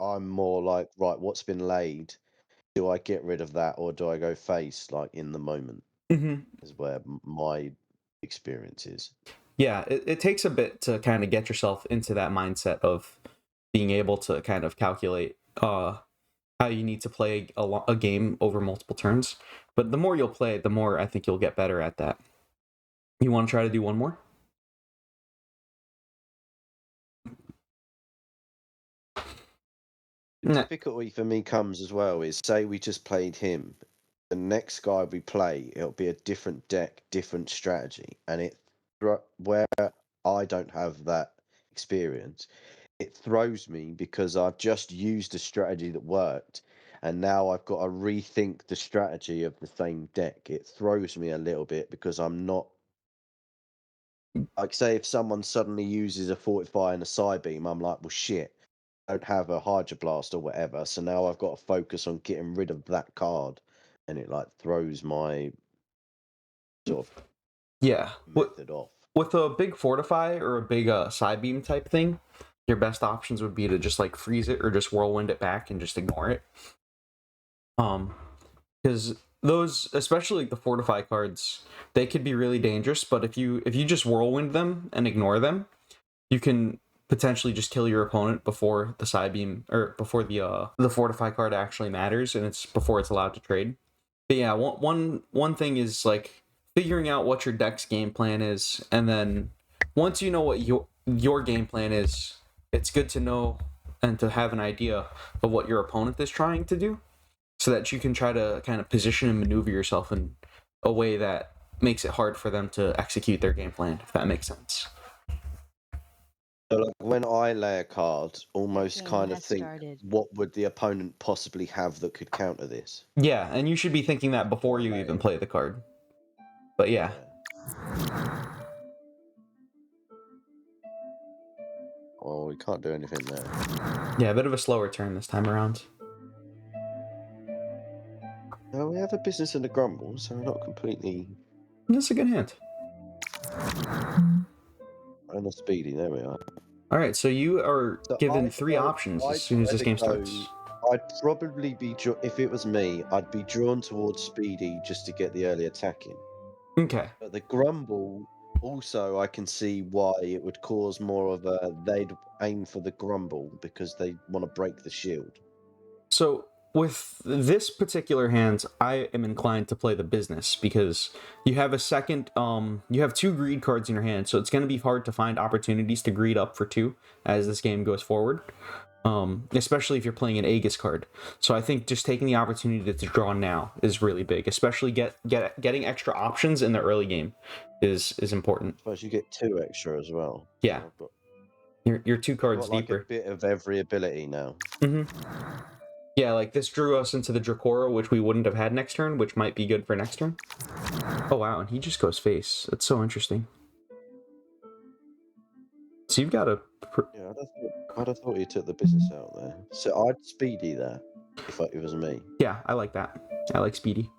I'm more like, right, what's been laid? Do I get rid of that, or do I go face, like, in the moment? Is where my experience is. Yeah, it takes a bit to kind of get yourself into that mindset of being able to kind of calculate how you need to play a game over multiple turns. But the more you'll play, the more I think you'll get better at that. You want to try to do one more? The difficulty for me comes as well is, say we just played him, the next guy we play, it'll be a different deck, different strategy, and where I don't have that experience, it throws me because I've just used a strategy that worked, and now I've got to rethink the strategy of the same deck. It throws me a little bit because I'm not, like, say if someone suddenly uses a Fortify and a Psybeam, I'm like, well, shit, I don't have a Hydroblast or whatever, so now I've got to focus on getting rid of that card, and it like throws my sort of method off. With a big Fortify or a big Psybeam type thing, your best options would be to just like freeze it or just whirlwind it back and just ignore it. Because those, especially the Fortify cards, they could be really dangerous, but if you just whirlwind them and ignore them, you can potentially just kill your opponent before the Psybeam, or before the Fortify card actually matters, and it's before it's allowed to trade. But yeah, one thing is, like, figuring out what your deck's game plan is, and then once you know what your game plan is, it's good to know and to have an idea of what your opponent is trying to do, so that you can try to kind of position and maneuver yourself in a way that makes it hard for them to execute their game plan, if that makes sense. So like when I lay a card, almost kind of think, what would the opponent possibly have that could counter this? Yeah, and you should be thinking that before you even play the card. But yeah. Oh, we can't do anything there. Yeah, a bit of a slower turn this time around. No, we have a business and a grumble, so we're not completely... That's a good hand. And a speedy, there we are. Alright, so you are given 3 options as soon as this game starts. I'd probably be, if it was me, I'd be drawn towards speedy just to get the early attack in. Okay. But the grumble, also I can see why it would cause more of a, they'd aim for the grumble because they want to break the shield. So with this particular hand, I am inclined to play the business because you have a second, you have 2 greed cards in your hand, so it's going to be hard to find opportunities to greed up for 2 as this game goes forward, especially if you're playing an Aegis card. So I think just taking the opportunity to draw now is really big, especially getting extra options in the early game is important. I suppose you get 2 extra as well. Yeah. So you're 2 cards like deeper. A bit of every ability now. Yeah, like this drew us into the Dracora, which we wouldn't have had next turn, which might be good for next turn. Oh wow, and he just goes face. That's so interesting. So you've got a... Yeah, I'd have thought you took the business out there. So I'd speedy there if it was me. Yeah, I like that. I like speedy.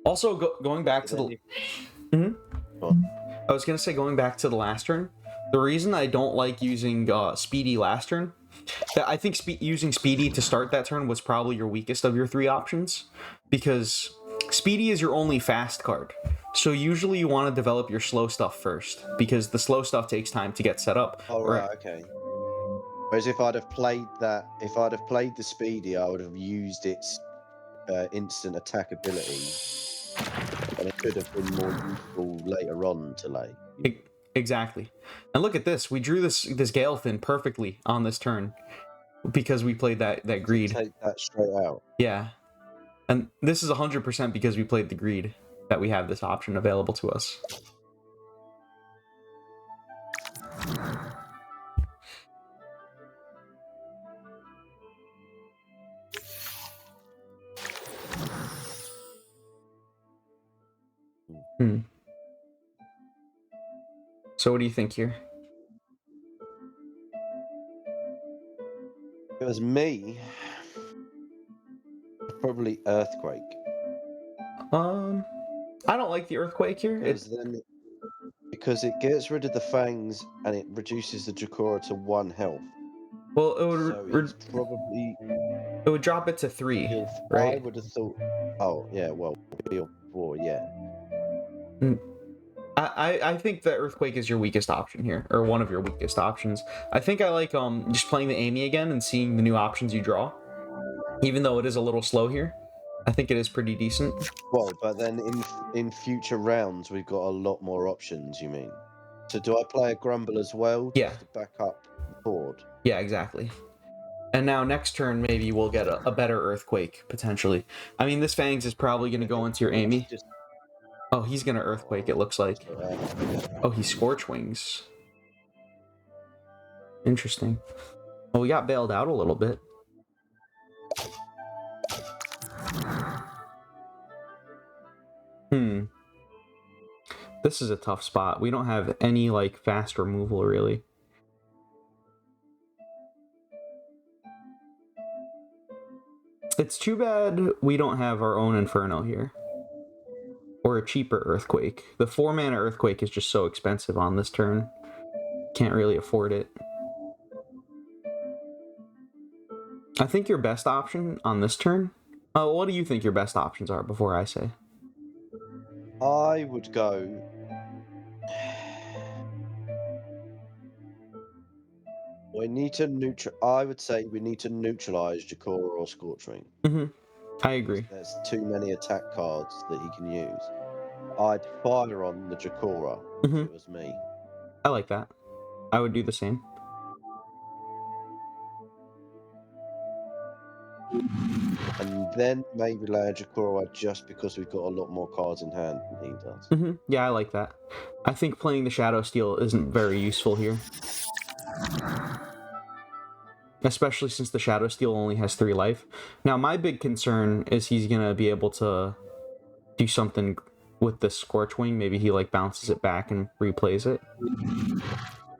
Also, going back to the... I was going to say, going back to the last turn, the reason I don't like using speedy last turn, I think using speedy to start that turn was probably your weakest of your 3 options, because speedy is your only fast card. So usually you want to develop your slow stuff first, because the slow stuff takes time to get set up. Oh, right, okay. Whereas if I'd have played the speedy, I would have used its instant attack ability, and it could have been more useful later on to lay. Exactly. And look at this. We drew this Galefin perfectly on this turn because we played that greed. Take that straight out. Yeah. And this is 100% because we played the greed that we have this option available to us. So what do you think here? If it was me, probably Earthquake. I don't like the Earthquake here. Because it gets rid of the fangs and it reduces the Dracora to 1 health. Well, it would drop it to 3, right? I would have thought. Oh yeah, well, 4, yeah. I think that Earthquake is your weakest option here, or one of your weakest options. I think I like just playing the Amy again and seeing the new options you draw, even though it is a little slow here. I think it is pretty decent. Well, but then in future rounds we've got a lot more options. You mean? So do I play a Grumble as well? Yeah. Just to back up the board. Yeah, exactly. And now next turn maybe we'll get a better Earthquake potentially. I mean, this Fangs is probably going to go into your Amy. Oh, he's going to Earthquake, it looks like. Oh, he Scorch Wings. Interesting. Well, we got bailed out a little bit. This is a tough spot. We don't have any, like, fast removal, really. It's too bad we don't have our own Inferno here. Or a cheaper Earthquake. The 4-mana Earthquake is just so expensive on this turn. Can't really afford it. I think your best option on this turn... Oh, what do you think your best options are before I say? I would go... We need to I would say we need to neutralize Dracora or Scorchwing. I agree. There's too many attack cards that he can use. I'd fire on the Jakora if it was me. I like that. I would do the same. And then maybe lay a Jakora just because we've got a lot more cards in hand than he does. Yeah, I like that. I think playing the Shadow Steel isn't very useful here. Especially since the Shadow Steel only has 3 life. Now, my big concern is he's going to be able to do something with the Scorchwing. Maybe he, like, bounces it back and replays it.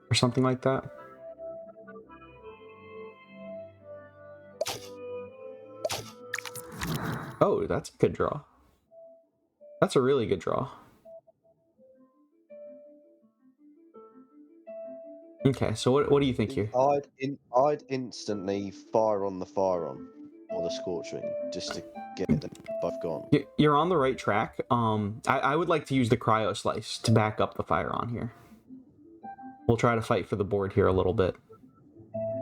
Or something like that. Oh, that's a good draw. That's a really good draw. Okay, so what do you think here? I'd instantly fire on the Firearm or the Scorchwing just to get them both gone. You're on the right track. I would like to use the Cryo Slice to back up the Fire-On here. We'll try to fight for the board here a little bit.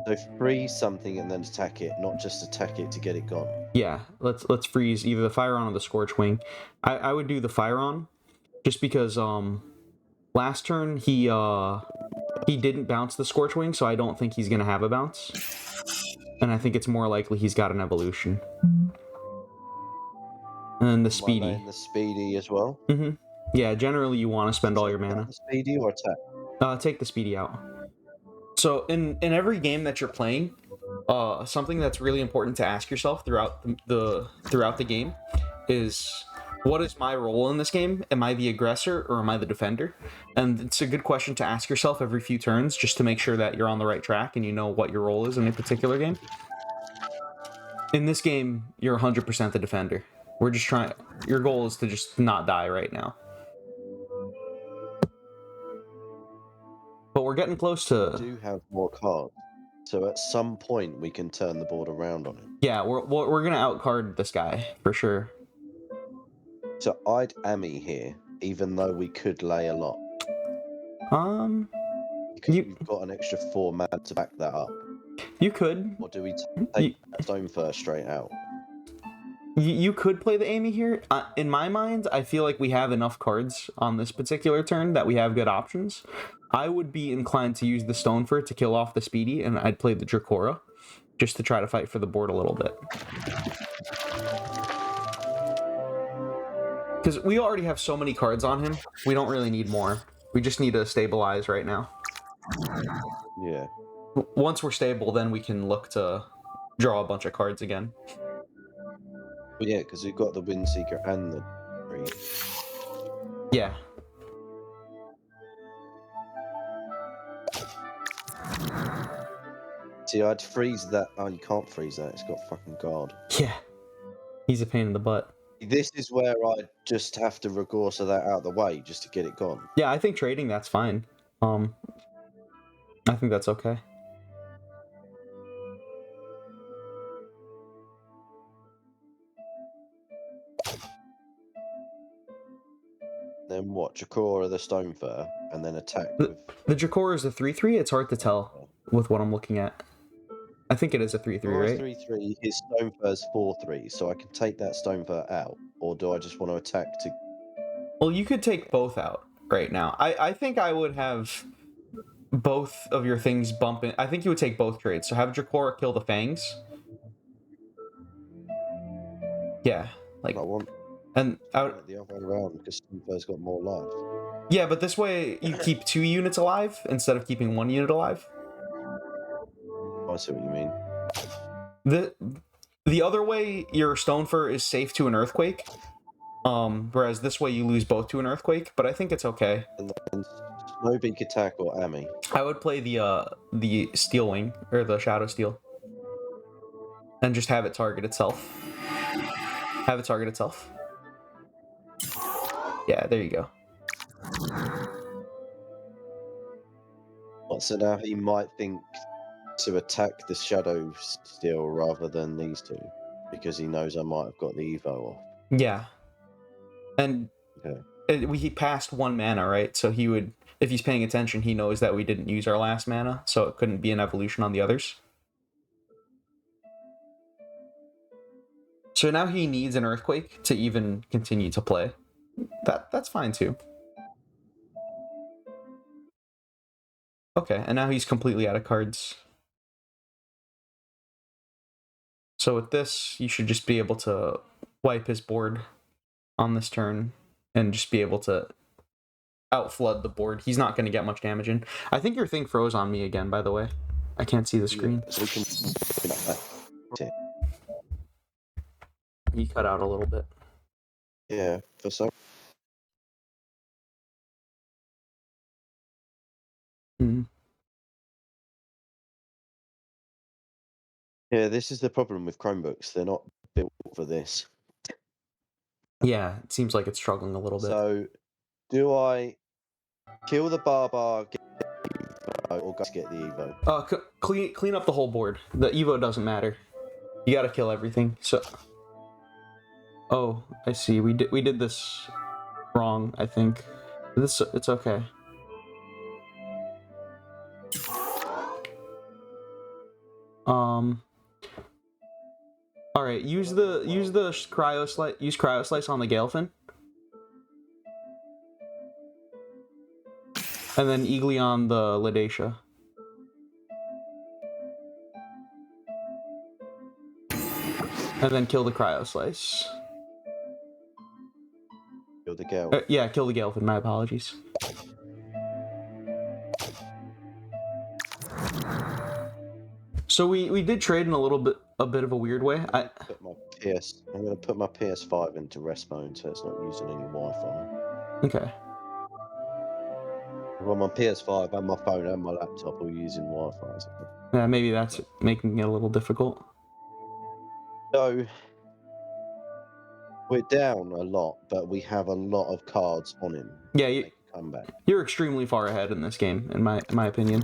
So freeze something and then attack it, not just attack it to get it gone. Yeah, let's freeze either the Fire-On or the Scorchwing. I would do the Fire-On just because last turn he didn't bounce the Scorchwing, so I don't think he's gonna have a bounce. And I think it's more likely he's got an evolution. And then the Speedy. And the Speedy as well. Yeah, generally you want to spend all your mana. The Speedy or attack? Take the Speedy out. So in every game that you're playing, something that's really important to ask yourself throughout the game is, what is my role in this game? Am I the aggressor or am I the defender? And it's a good question to ask yourself every few turns just to make sure that you're on the right track and you know what your role is in a particular game. In this game, you're 100% the defender. We're just trying. Your goal is to just not die right now. But we're getting close to... We do have more cards, so at some point we can turn the board around on him. Yeah, we're gonna outcard this guy for sure. So I'd Ami here, even though we could lay a lot. Because we've got an extra 4 mana to back that up. You could. Or do we take Stone first straight out? You could play the Amy here. In my mind, I feel like we have enough cards on this particular turn that we have good options. I would be inclined to use the Stonefur to kill off the Speedy, and I'd play the Dracora just to try to fight for the board a little bit. Because we already have so many cards on him, we don't really need more. We just need to stabilize right now. Yeah. Once we're stable, then we can look to draw a bunch of cards again. Well, yeah, because we've got the Windseeker and the Tree. Yeah. See, I'd freeze that. Oh, you can't freeze that. It's got fucking guard. Yeah. He's a pain in the butt. This is where I'd just have to Regorsa that out of the way just to get it gone. Yeah, I think trading, that's fine. I think that's okay. Then what? Jakora the Stonefur, and then attack The Jakora is a 3/3. It's hard to tell with what I'm looking at. I think it is a 3/3, right? 3/3. His Stonefur's 4/3, so I can take that Stonefur out, or do I just want to attack to? Well, you could take both out right now. I think I would have both of your things bumping. I think you would take both trades. So have Jakora kill the Fangs. Yeah, like I want. And out the other way around because Stonefur's got more life. Yeah, but this way you keep 2 units alive instead of keeping 1 unit alive. I see what you mean. The other way, your Stonefur is safe to an Earthquake, whereas this way you lose both to an Earthquake. But I think it's okay. And Snowbeak attack or Ami. I would play the Steel Wing or the Shadow Steel, and just have it target itself. Have it target itself. Yeah, there you go. So now he might think to attack the Shadow Steel rather than these two, because he knows I might have got the Evo off. Yeah. And he passed 1 mana, right? So he would, if he's paying attention, he knows that we didn't use our last mana, so it couldn't be an evolution on the others. So now he needs an Earthquake to even continue to play. That's fine too. Okay, and now he's completely out of cards. So with this, you should just be able to wipe his board on this turn and just be able to outflood the board. He's not going to get much damage in. I think your thing froze on me again, by the way. I can't see the screen. Yeah, so we can... He cut out a little bit. Yeah, for some. Yeah, this is the problem with Chromebooks. They're not built for this. Yeah, it seems like it's struggling a little bit. So, do I kill the Barbar, get the Evo, or get the Evo? Clean up the whole board. The Evo doesn't matter. You gotta kill everything. So, oh, I see. We did this wrong. I think it's okay. All right. Use cryo slice. Use cryo slice on the Galefin. And then Eagly on the Ladacia. And then kill the cryo slice. Kill the Gale. Yeah, kill the Galefin. My apologies. So we did trade in a bit of a weird way. I'm gonna put my PS5 into rest mode so it's not using any Wi-Fi. Okay. Well, my PS5 and my phone and my laptop are using Wi-Fi. So. Yeah, maybe that's making it a little difficult. So we're down a lot, but we have a lot of cards on him. Yeah, come back. You're extremely far ahead in this game, in my opinion.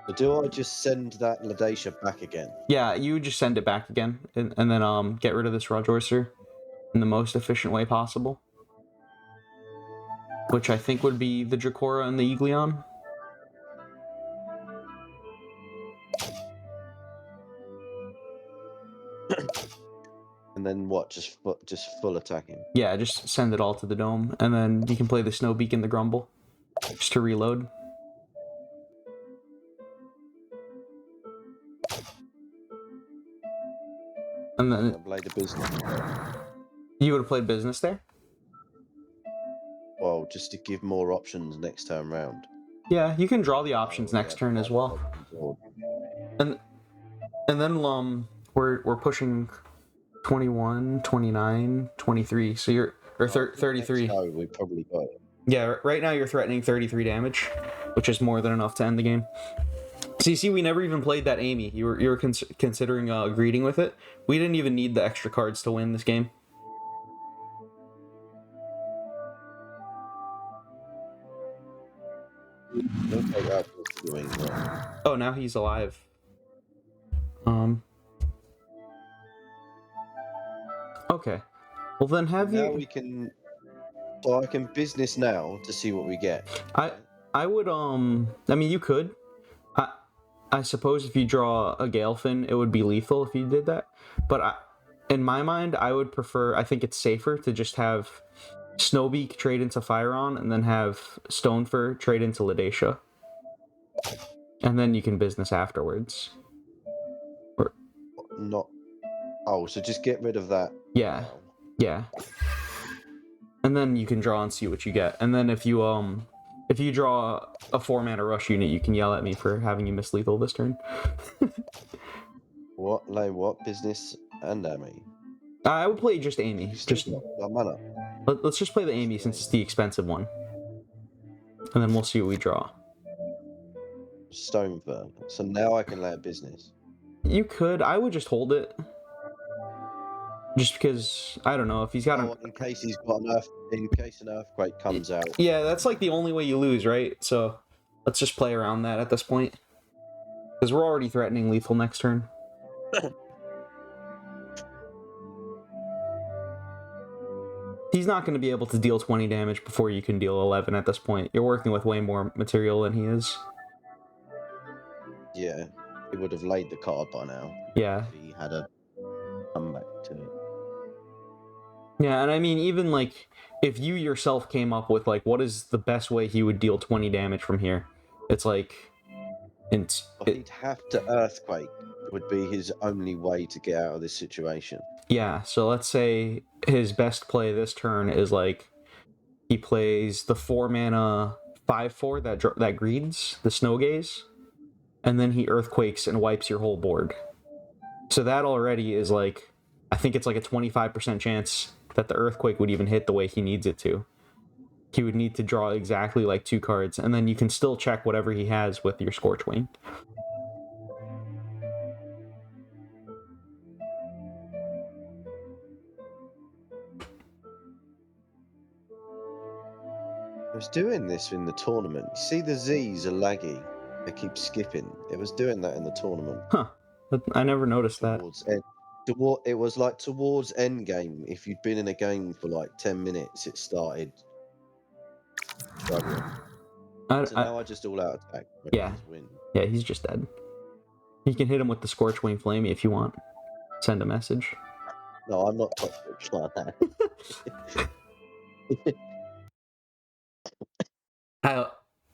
So do I just send that Ladacia back again? Yeah, you would just send it back again, and then get rid of this Rajorcer in the most efficient way possible. Which I think would be the Dracora and the Eagleon. And then what? Just full attacking? Yeah, just send it all to the dome, and then you can play the Snowbeak and the Grumble, just to reload. And then play the business. You would have played business there? Well, just to give more options next time round. Yeah, you can draw the options next turn as well. And then we're pushing 21, 29, 23. So you're 33. No, we probably got it. Yeah, right now you're threatening 33 damage, which is more than enough to end the game. So you see, we never even played that Amy. You were considering greeting with it. We didn't even need the extra cards to win this game. Oh, now he's alive. Okay. Well, then now we can. So I can business now to see what we get. I would I mean, you could. I suppose if you draw a Galefin, it would be lethal if you did that. But in my mind, I would prefer. I think it's safer to just have Snowbeak trade into Firon, and then have Stonefur trade into Ladacia. And then you can business afterwards. Or not. Oh, so just get rid of that. Yeah. Yeah. And then you can draw and see what you get. And then if you draw a 4-mana rush unit, you can yell at me for having you miss lethal this turn. What business and Amy? I would play just Amy. Just mana. Let's just play the Amy since it's the expensive one. And then we'll see what we draw. Stonefur. So now I can lay a business. You could. I would just hold it. Just because, I don't know, if he's got in case he's got in case an earthquake comes out. Yeah, that's like the only way you lose, right? So let's just play around that at this point. Because we're already threatening lethal next turn. He's not going to be able to deal 20 damage before you can deal 11 at this point. You're working with way more material than he is. Yeah, he would have laid the card by now. Yeah. If he had a comeback to it. Yeah, and I mean, even like if you yourself came up with like what is the best way he would deal 20 damage from here, it's like he'd have to Earthquake would be his only way to get out of this situation. Yeah, so let's say his best play this turn is like he plays the 4-mana 5/4 that greeds the Snow Gaze, and then he Earthquakes and wipes your whole board. So that already is like, I think it's like a 25% chance that the Earthquake would even hit the way he needs it to. He would need to draw exactly like 2 cards, and then you can still check whatever he has with your Scorchwing. I was doing this in the tournament. You see, the Z's are laggy. They keep skipping. It was doing that in the tournament. Huh. I never noticed that. It was like towards end game. If you'd been in a game for like 10 minutes, it started struggling. So now I just all out attack. Yeah. Yeah, he's just dead. You can hit him with the Scorchwing Flamey if you want. Send a message. No, I'm not toxic like that.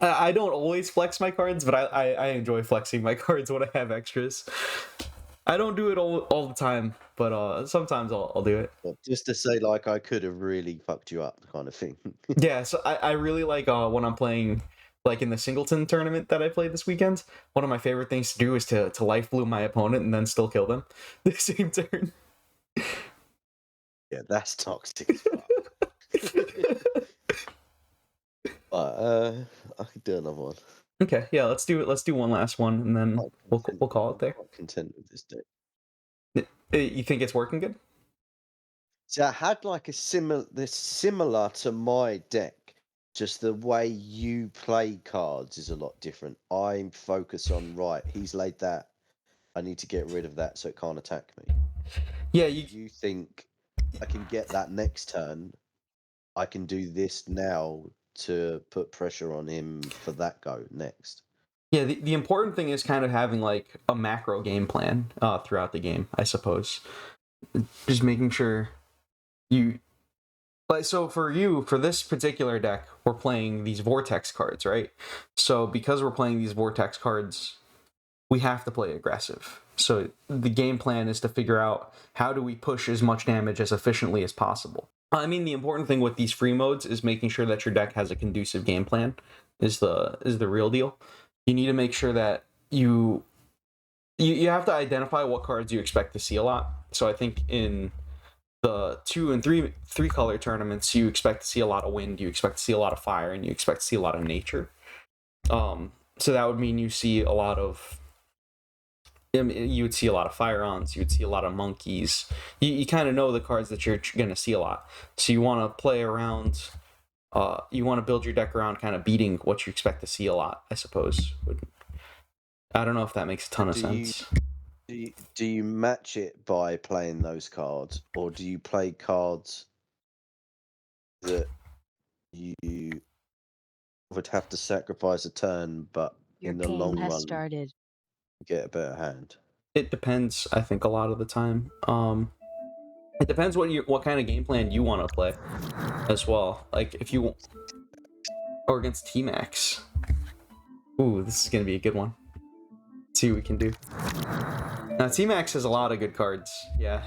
I don't always flex my cards, but I enjoy flexing my cards when I have extras. I don't do it all the time, but sometimes I'll do it. Well, just to say, like, I could have really fucked you up, kind of thing. Yeah, so I really like when I'm playing, like in the Singleton tournament that I played this weekend, one of my favorite things to do is to life bloom my opponent and then still kill them the same turn. Yeah, that's toxic as fuck. I could do another one. Okay, yeah, let's do it. Let's do one last one, and then we'll call it there. I'm content with this deck. You think it's working good? So I had like similar to my deck. Just the way you play cards is a lot different. I'm focused on he's laid that. I need to get rid of that so it can't attack me. Yeah, you think I can get that next turn? I can do this now to put pressure on him for that go next. Yeah, the important thing is kind of having like a macro game plan throughout the game, I suppose. Just making sure you like, so for this particular deck, we're playing these Vortex cards, right? So because we're playing these Vortex cards, we have to play aggressive. So the game plan is to figure out how do we push as much damage as efficiently as possible. I mean, the important thing with these free modes is making sure that your deck has a conducive game plan is the real deal. You need to make sure that you have to identify what cards you expect to see a lot. So I think in the 2 and 3 color tournaments, you expect to see a lot of wind, you expect to see a lot of fire, and you expect to see a lot of nature. So that would mean you see a lot of you would see a lot of Fire-Ons, you would see a lot of monkeys. You kind of know the cards that you're going to see a lot. So you want to play around, you want to build your deck around kind of beating what you expect to see a lot, I suppose. I don't know if that makes a ton of sense. Do you match it by playing those cards, or do you play cards that you would have to sacrifice a turn, but in the long run get a better hand? It depends, I think, a lot of the time. It depends what kind of game plan you want to play as well. Like if you or against T-Max. Ooh, this is gonna be a good one. Let's see what we can do. Now T-Max has a lot of good cards. Yeah,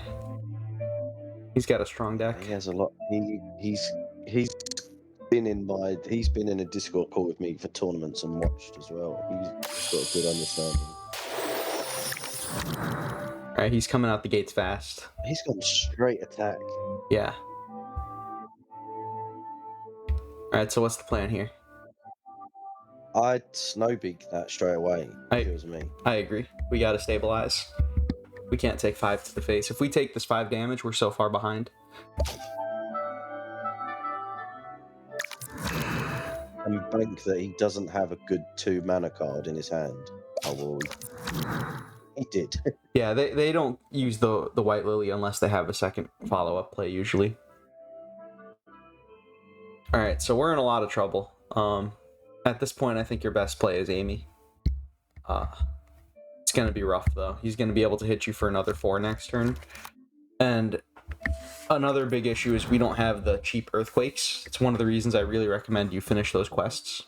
he's got a strong deck. He has a lot. He's been in a Discord call with me for tournaments and watched as well. He's got a good understanding. All right, he's coming out the gates fast. He's got straight attack. Yeah. All right, so what's the plan here? I'd snowbeak that straight away if it was me. I agree. We got to stabilize. We can't take 5 to the face. If we take this 5 damage, we're so far behind. And bank that he doesn't have a good 2 mana card in his hand. Oh, well, he did. Yeah, they don't use the White Lily unless they have a second follow-up play, usually. Alright, so we're in a lot of trouble. At this point, I think your best play is Amy. It's going to be rough, though. He's going to be able to hit you for another 4 next turn. And Another big issue is we don't have the cheap earthquakes. It's one of the reasons I really recommend you finish those quests.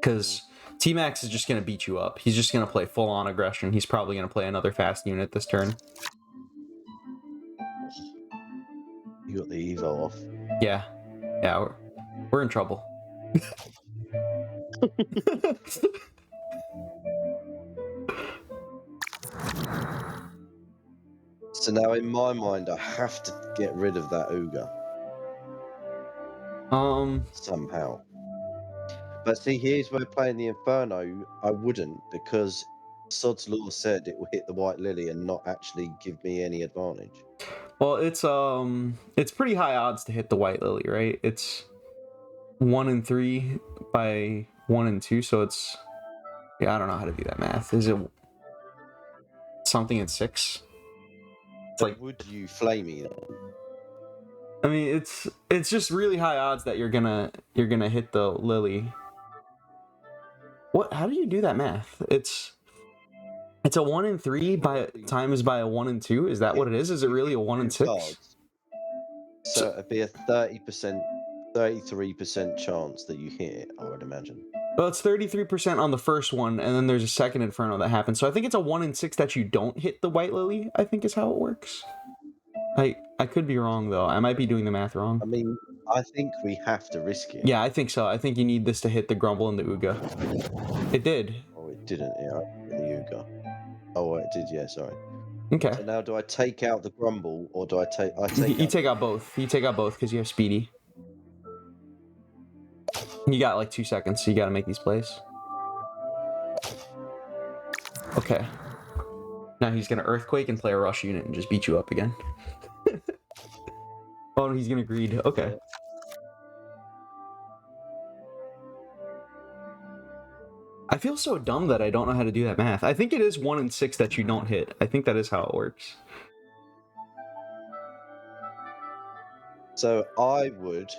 Because T-Max is just going to beat you up. He's just going to play full-on aggression. He's probably going to play another fast unit this turn. You got the Evo off. Yeah. Yeah, we're in trouble. So now in my mind, I have to get rid of that Ooga. Somehow. But see, here's where playing the Inferno, I wouldn't, because Sod's Law said it will hit the White Lily and not actually give me any advantage. Well, it's pretty high odds to hit the White Lily, right? It's 1 in 3 by 1 in 2, so it's, yeah, I don't know how to do that math. Is it something in 6? It's like, would you flame me? I mean, it's just really high odds that you're gonna hit the Lily. What? How do you do that math? It's a 1 in 3 by times by a 1 in 2. Is that what it is? Is it really a 1 in 6? So it'd be a 30%, 33% chance that you hit it, I would imagine. Well, it's 33% on the first one, and then there's a second Inferno that happens. So I think it's a 1 in 6 that you don't hit the White Lily, I think is how it works. I could be wrong, though. I might be doing the math wrong. I mean, I think we have to risk it. Yeah, I think so. I think you need this to hit the Grumble and the Ooga. It did. Oh, it didn't. Yeah, the Ooga. Oh, it did. Yeah, sorry. Okay. So now, do I take out the Grumble, or do I take? You take out both. You take out both because you have Speedy. You got like 2 seconds, so you got to make these plays. Okay. Now he's gonna Earthquake and play a Rush unit and just beat you up again. Oh, he's gonna Greed. Okay. I feel so dumb that I don't know how to do that math. I think it is 1 in 6 that you don't hit. I think that is how it works. So I would.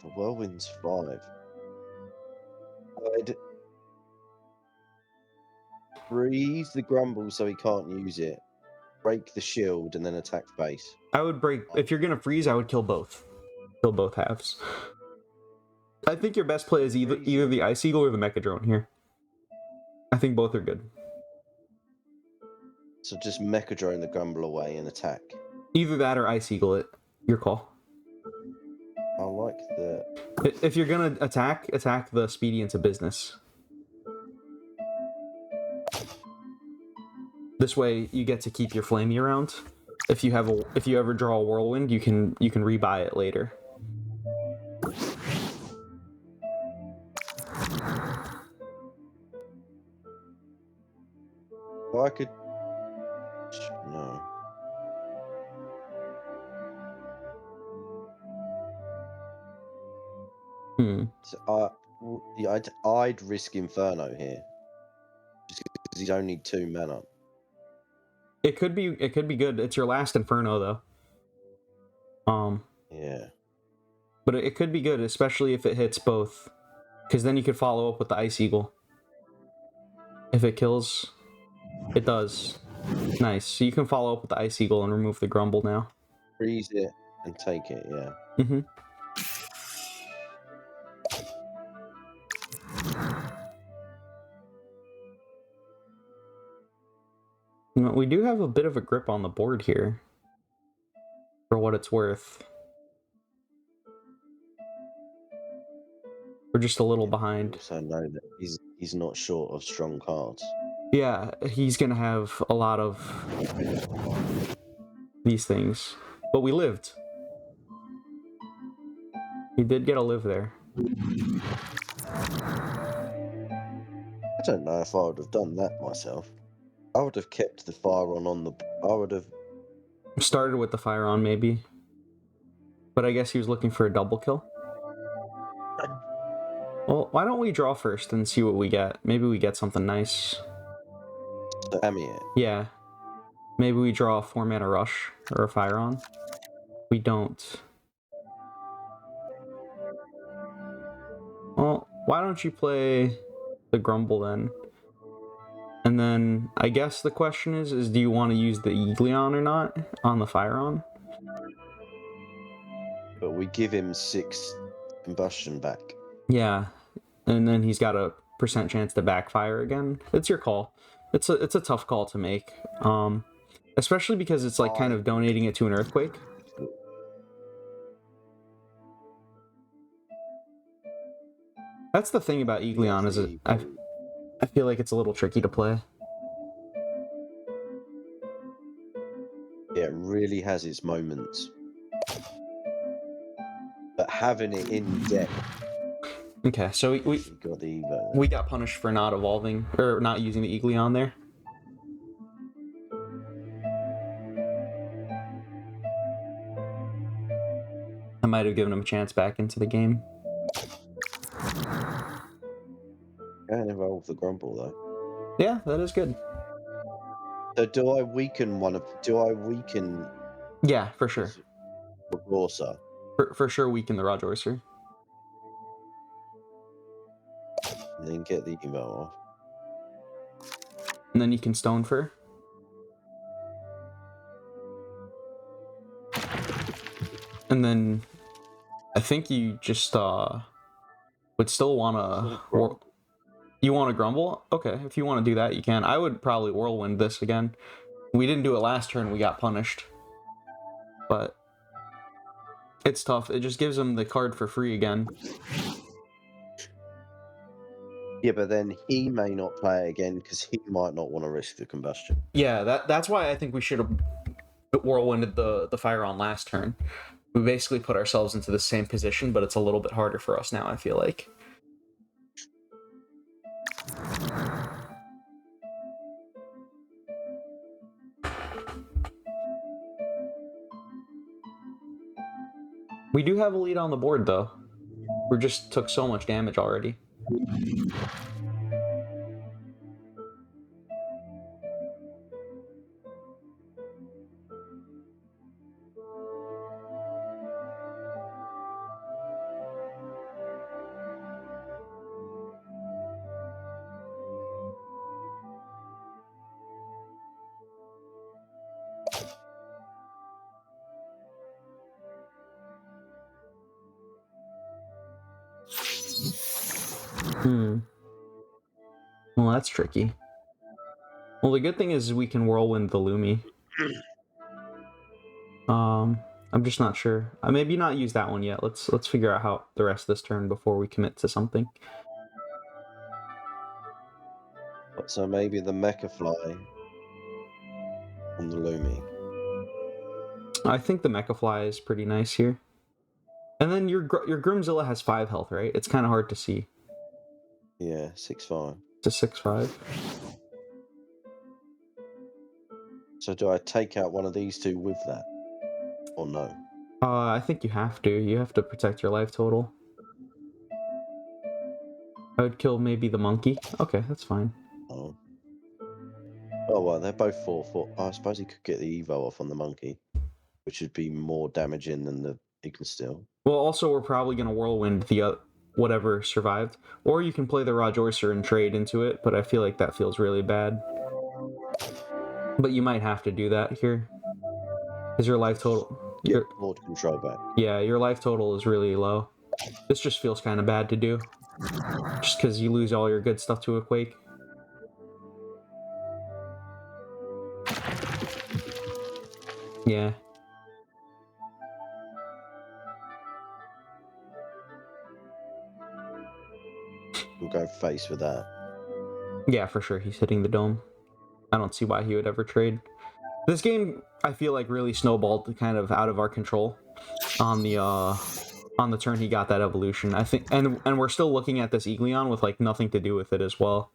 The Whirlwind's 5. I'd freeze the Grumble so he can't use it. Break the shield and then attack base. I would break. If you're gonna freeze, I would kill both. Kill both halves. I think your best play is either the Ice Eagle or the Mecha Drone here. I think both are good. So just Mecha Drone the Grumble away and attack. Either that or Ice Eagle it. Your call. I like the... If you're gonna attack the Speedy into business. This way you get to keep your Flamey around. If you ever draw a Whirlwind, you can rebuy it later. Well, I could... No. So I'd risk Inferno here. Just because he's only 2 mana. It could be good. It's your last Inferno though. Yeah. But it could be good, especially if it hits both. Because then you could follow up with the Ice Eagle. If it kills, it does. Nice. So you can follow up with the Ice Eagle and remove the Grumble now. Freeze it and take it, yeah. Mm-hmm. We do have a bit of a grip on the board here, for what it's worth. We're just a little behind. So know that he's not short of strong cards. Yeah, he's gonna have a lot of these things, but we lived. He did get a live there. I don't know if I would have done that myself. I would have kept the fire on the... I would have... Started with the fire on, maybe. But I guess he was looking for a double kill. Well, why don't we draw first and see what we get? Maybe we get something nice. It. Yeah. Maybe we draw a 4-mana Rush or a fire on. We don't. Well, why don't you play the Grumble then? And And then I guess the question is do you want to use the Eagleon or not on the Fireon? But we give him 6 combustion back. Yeah, and then he's got a % chance to backfire again. It's your call. It's a tough call to make, especially because it's like kind of donating it to an earthquake. That's the thing about Eagleon is I feel like it's a little tricky to play. Yeah, it really has its moments. But having it in deck. Okay, so we got punished for not evolving or not using the Eagleon there. I might have given him a chance back into the game. Can't evolve the Grumble though. Yeah, that is good. So do I weaken Yeah, for sure. Ragorsa? For sure weaken the Rajorcer. And then get the emo off. And then you can Stone Fur. And then I think you just would still wanna you want to Grumble? Okay, if you want to do that, you can. I would probably Whirlwind this again. We didn't do it last turn, we got punished. But it's tough. It just gives him the card for free again. Yeah, but then he may not play it again because he might not want to risk the combustion. Yeah, that's why I think we should have Whirlwinded the fire on last turn. We basically put ourselves into the same position, but it's a little bit harder for us now, I feel like. We do have a lead on the board, though. We just took so much damage already. Well, that's tricky. Well, the good thing is we can Whirlwind the Lumi. I'm just not sure. Maybe not use that one yet. Let's figure out how the rest of this turn before we commit to something. So maybe the Mecha Fly on the Lumi. I think the Mecha Fly is pretty nice here. And then your Groomzilla has 5 health, right? It's kind of hard to see. Yeah, 6/5. It's a 6/5. So do I take out one of these two with that? Or no? I think you have to. You have to protect your life total. I would kill maybe the monkey. Okay, that's fine. Oh, well, they're both 4/4. I suppose he could get the Evo off on the monkey, which would be more damaging than the Ignasteel. Well, also, we're probably going to Whirlwind the whatever survived. Or you can play the Rajorcer and trade into it, but I feel like that feels really bad. But you might have to do that here. Because your life total... Get board control back. Yeah, your life total is really low. This just feels kind of bad to do. Just because you lose all your good stuff to a Quake. Yeah. We'll go face with that. Yeah, for sure. He's hitting the dome. I don't see why he would ever trade. This game, I feel like, really snowballed kind of out of our control on the turn he got that evolution. I think, and we're still looking at this Eagleon with like nothing to do with it as well.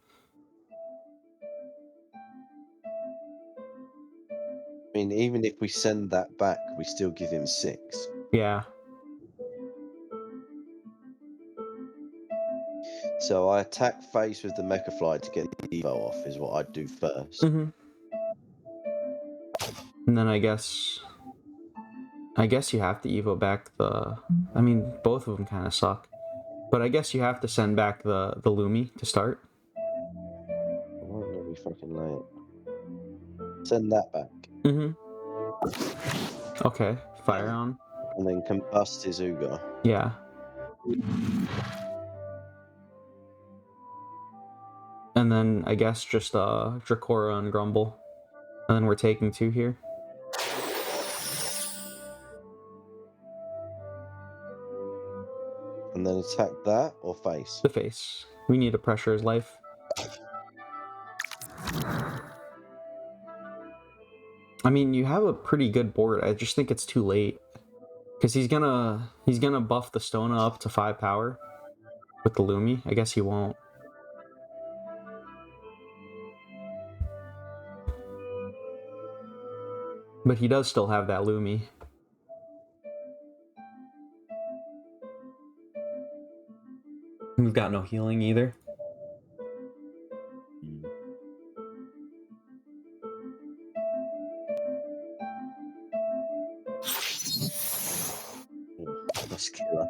I mean, even if we send that back, we still give him 6. Yeah. So I attack face with the Mecha Fly to get the Evo off, is what I'd do first. Mm-hmm. And then I guess you have to Evo back the... I mean, both of them kind of suck. But I guess you have to send back the Lumi to start. Why don't we fucking Right. Send that back. Okay, fire on. And then combust his Uga. Yeah. And then I guess just Dracora and Grumble. And then we're taking 2 here. And then attack that or face? The face. We need to pressure his life. I mean, you have a pretty good board. I just think it's too late. Because he's gonna buff the Stona up to 5 power with the Lumi. I guess he won't. But he does still have that Lumi. We've got no healing either. That's killer.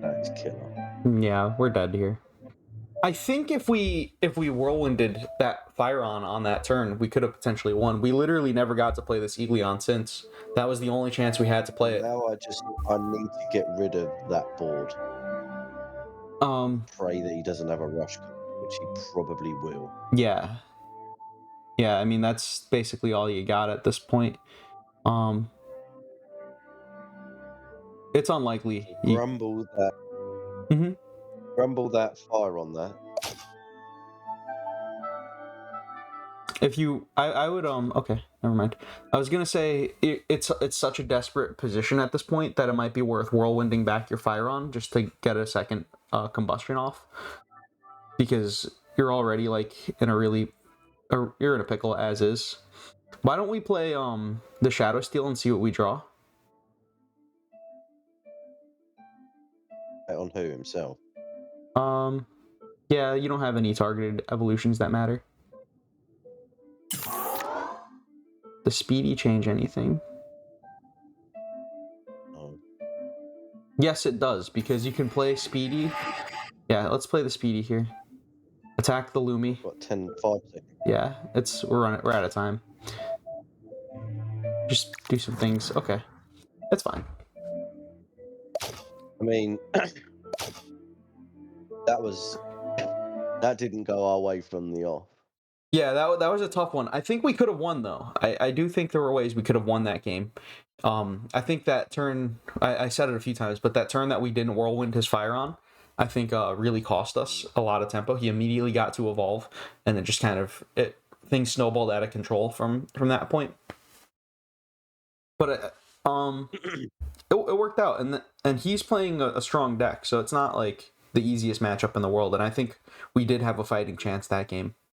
That is killer. Yeah, we're dead here. I think if we whirlwinded that fire on that turn, we could have potentially won. We literally never got to play this Eagleon since. That was the only chance we had to play it. Now I need to get rid of that board. Pray that he doesn't have a rush, which he probably will. Yeah. Yeah, I mean that's basically all you got at this point. It's unlikely. Grumble that. Grumble that fire on that. If you, I would okay, never mind. I was gonna say it's such a desperate position at this point that it might be worth whirlwinding back your fire on just to get a second combustion off, because you're already like in a really, you're in a pickle as is. Why don't we play the Shadow Steel and see what we draw? On who, himself? Yeah, you don't have any targeted evolutions that matter. The Speedy change anything? Oh. Yes, it does, because you can play Speedy. Yeah, let's play the Speedy here. Attack the Lumi. What, 5 seconds? Yeah, we're out of time. Just do some things. Okay, that's fine. I mean, that didn't go our way from the off. Yeah, that was a tough one. I think we could have won though. I do think there were ways we could have won that game. I think that turn, I said it a few times, but that turn that we didn't whirlwind his fire on, I think really cost us a lot of tempo. He immediately got to evolve, and it just kind of things snowballed out of control from that point. But it worked out, and he's playing a strong deck, so it's not like the easiest matchup in the world. And I think we did have a fighting chance that game.